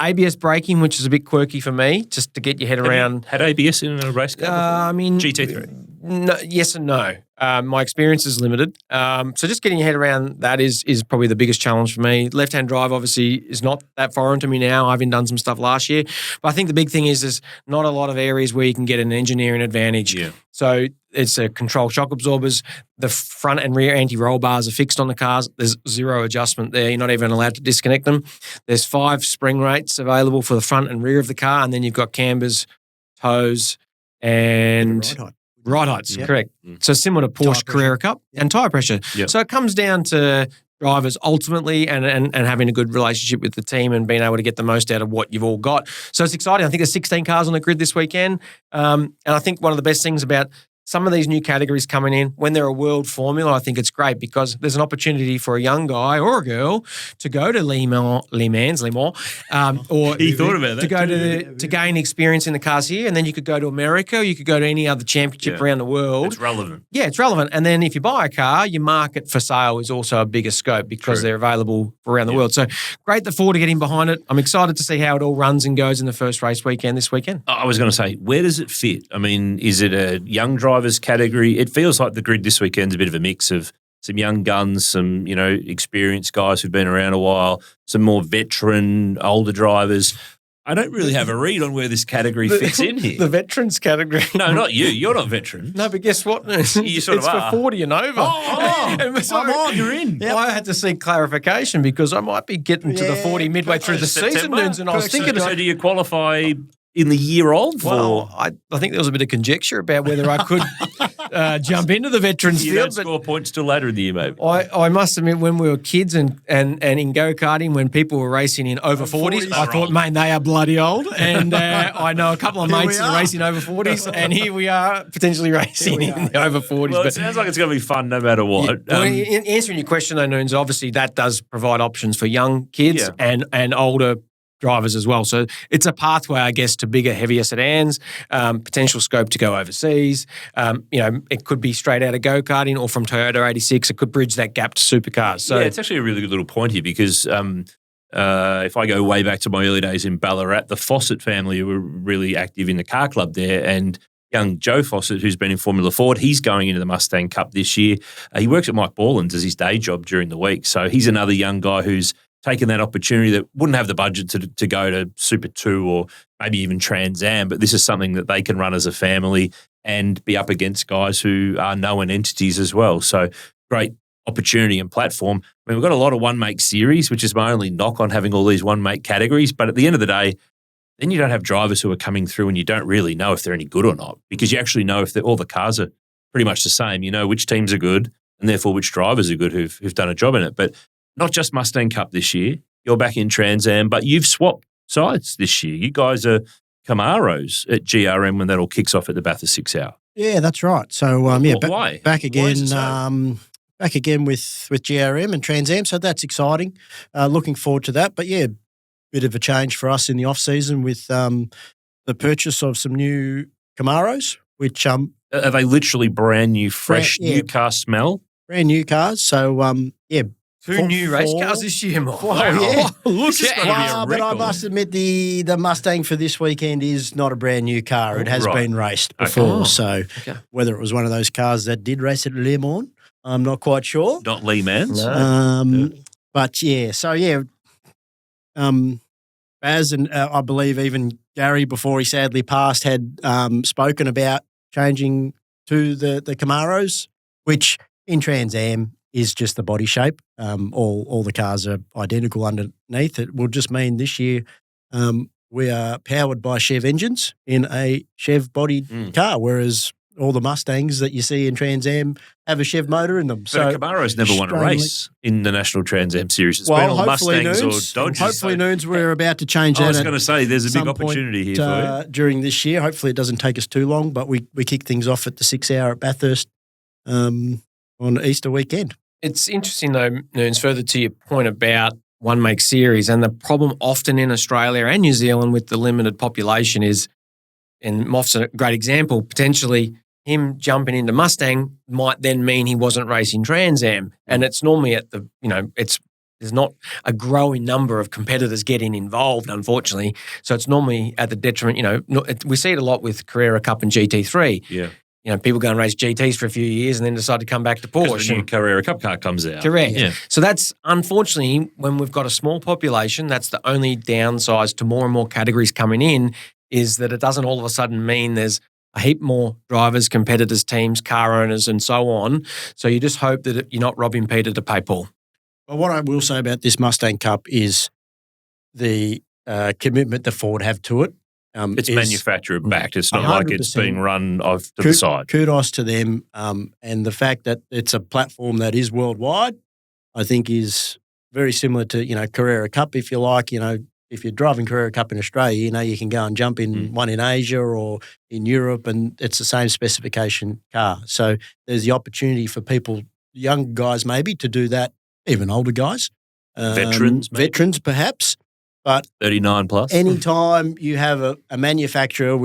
ABS braking, which is a bit quirky for me, just to get your head around. Had ABS in a race car before? GT3? No, yes and no. My experience is limited. So just getting your head around that is probably the biggest challenge for me. Left-hand drive obviously is not that foreign to me now. I've even done some stuff last year. But I think the big thing is there's not a lot of areas where you can get an engineering advantage. Yeah. So it's a control shock absorbers. The front and rear anti-roll bars are fixed on the cars. There's zero adjustment there. You're not even allowed to disconnect them. There's 5 spring rates available for the front and rear of the car. And then you've got cambers, toes, and Rightites, Yeah. correct. So similar to Porsche Tyre Carrera Cup and tyre pressure. Yep. So it comes down to drivers ultimately and having a good relationship with the team and being able to get the most out of what you've all got. So it's exciting. I think there's 16 cars on the grid this weekend. And I think one of the best things about some of these new categories coming in, when they're a world formula, I think it's great because there's an opportunity for a young guy or a girl to go to Le Mans, or He thought about that to go too. to gain experience in the cars here, and then you could go to America, or you could go to any other championship around the world. It's relevant. Yeah, it's relevant. And then if you buy a car, your market for sale is also a bigger scope because they're available around the world. So great that Ford are getting behind it. I'm excited to see how it all runs and goes in the first race weekend this weekend. I was going to say, where does it fit? I mean, is it a young drivers category? It feels like the grid this weekend's a bit of a mix of some young guns, some, experienced guys who've been around a while, some more veteran, older drivers. I don't really have a read on where this category fits in here. The veterans category. No, not you. You're not veteran. No, but guess what? You sort it's of for are. 40 and over. Come on, you're in. I had to seek clarification because I might be getting to the 40 midway through the season, September? Noons, and I was thinking, So do you qualify in the year of? well, I think there was a bit of conjecture about whether I could jump into the veterans You field. don't score points till later in the year, maybe. I must admit, when we were kids and in go-karting, when people were racing in over 40s, I thought, man, they are bloody old. And I know a couple of mates that are racing over 40s, and here we are potentially racing in the over 40s. Well, but it sounds like it's going to be fun no matter what. well, in answering your question, though, Noons, obviously that does provide options for young kids and older drivers as well. So it's a pathway, I guess, to bigger, heavier sedans, potential scope to go overseas. It could be straight out of go-karting or from Toyota 86. It could bridge that gap to supercars. So it's actually a really good little point here because if I go way back to my early days in Ballarat, the Fawcett family were really active in the car club there, and young Joe Fawcett, who's been in Formula Ford, he's going into the Mustang Cup this year. He works at Mike Borland's as his day job during the week. So he's another young guy who's taken that opportunity that wouldn't have the budget to go to Super 2 or maybe even Trans Am, but this is something that they can run as a family and be up against guys who are known entities as well. So great opportunity and platform. I mean, we've got a lot of one-make series, which is my only knock on having all these one-make categories, but at the end of the day, then you don't have drivers who are coming through and you don't really know if they're any good or not because you actually know if all the cars are pretty much the same. You know which teams are good and therefore which drivers are good who've done a job in it. But not just Mustang Cup this year. You're back in Trans Am, but you've swapped sides this year. You guys are Camaros at GRM when that all kicks off at the Bathurst 6 Hour. Yeah, that's right. So why? Back again. Why is it so? Back again with GRM and Trans Am. So that's exciting. Looking forward to that. But yeah, bit of a change for us in the off season with the purchase of some new Camaros, which Are they literally brand new, fresh, new car smell? brand new cars. So two new race cars this year, Mark. Wow. Yeah. Look This is at gonna be a But I record. must admit the Mustang for this weekend is not a brand new car. It has Right. been raced before. Okay. So whether it was one of those cars that did race at Le Mans, I'm not quite sure. Not Lee Mans. No. But yeah, so yeah, Baz and I believe even Gary, before he sadly passed, had spoken about changing to the Camaros, which in Trans Am is just the body shape. All the cars are identical underneath. It will just mean this year we are powered by Chev engines in a Chev-bodied car, whereas all the Mustangs that you see in Trans Am have a Chev motor in them. But Camaro's never won a race in the National Trans Am Series. It's been all Mustangs or Dodges. Hopefully Noons, we're about to change that. I was going to say, there's a big some opportunity point, here for you. during this year. Hopefully it doesn't take us too long, but we kick things off at the 6 hour at Bathurst on Easter weekend. It's interesting, though, Noons, further to your point about one-make series, and the problem often in Australia and New Zealand with the limited population is, and Moff's a great example, potentially him jumping into Mustang might then mean he wasn't racing Trans Am. And it's normally at the, there's not a growing number of competitors getting involved, unfortunately. So it's normally at the detriment, we see it a lot with Carrera Cup and GT3. Yeah. People go and race GTs for a few years and then decide to come back to Porsche. Because the new Carrera Cup car comes out. Correct. Yeah. So that's, unfortunately, when we've got a small population, that's the only downside to more and more categories coming in, is that it doesn't all of a sudden mean there's a heap more drivers, competitors, teams, car owners, and so on. So you just hope that you're not robbing Peter to pay Paul. But what I will say about this Mustang Cup is the commitment that Ford have to it. It's is manufacturer backed. It's not like it's 100% being run off to the side. Kudos to them. And the fact that it's a platform that is worldwide, I think is very similar to, Carrera Cup, if you like. If you're driving Carrera Cup in Australia, you can go and jump in one in Asia or in Europe, and it's the same specification car. So there's the opportunity for people, young guys maybe, to do that, even older guys. Veterans perhaps. But 39 plus. Anytime you have a manufacturer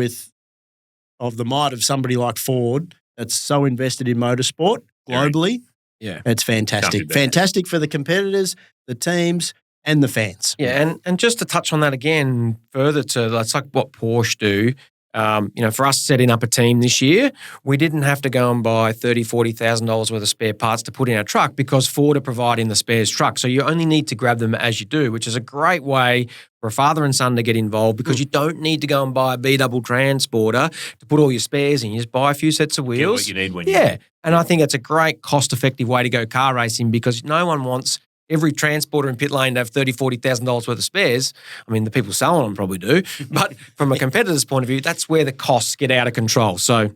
of the might of somebody like Ford that's so invested in motorsport globally, it's fantastic. Fantastic for the competitors, the teams, and the fans. Yeah, and just to touch on that again further it's like what Porsche do. For us setting up a team this year, we didn't have to go and buy $30,000-$40,000 worth of spare parts to put in our truck because Ford are providing the spares truck. So you only need to grab them as you do, which is a great way for a father and son to get involved because you don't need to go and buy a B-double transporter to put all your spares in. You just buy a few sets of wheels. Get what you need when you need it. And I think it's a great cost-effective way to go car racing because no one wants every transporter in pit lane to have $30,000-$40,000 worth of spares. I mean, the people selling them probably do. But from a competitor's point of view, that's where the costs get out of control. So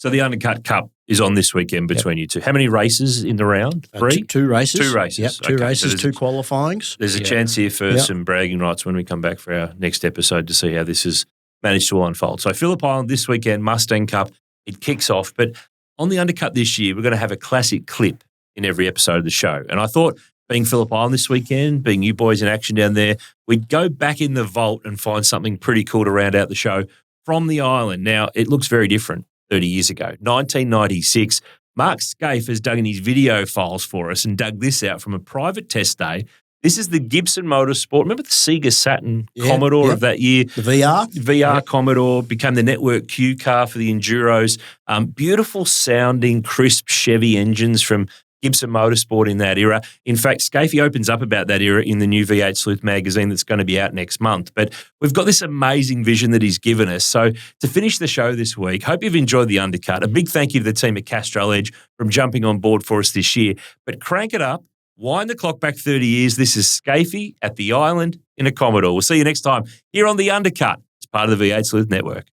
the Undercut Cup is on this weekend between you two. How many races in the round? 3? Two races. 2 races. Yep, two races, so 2 qualifyings. There's a chance here for some bragging rights when we come back for our next episode to see how this has managed to unfold. So Phillip Island this weekend, Mustang Cup, it kicks off. But on the Undercut this year, we're going to have a classic clip in every episode of the show. And I thought, being Phillip Island this weekend, being you boys in action down there, we'd go back in the vault and find something pretty cool to round out the show from the island. Now, it looks very different 30 years ago. 1996, Mark Scaife has dug in his video files for us and dug this out from a private test day. This is the Gibson Motorsport. Remember the Sega Saturn Commodore of that year? The VR Commodore became the Network Q car for the Enduros. Beautiful sounding, crisp Chevy engines from Gibson Motorsport in that era. In fact, Scaife opens up about that era in the new V8 Sleuth magazine that's going to be out next month. But we've got this amazing vision that he's given us. So to finish the show this week, hope you've enjoyed the Undercut. A big thank you to the team at Castrol Edge from jumping on board for us this year. But crank it up, wind the clock back 30 years. This is Scaife at the island in a Commodore. We'll see you next time here on the Undercut. It's part of the V8 Sleuth Network.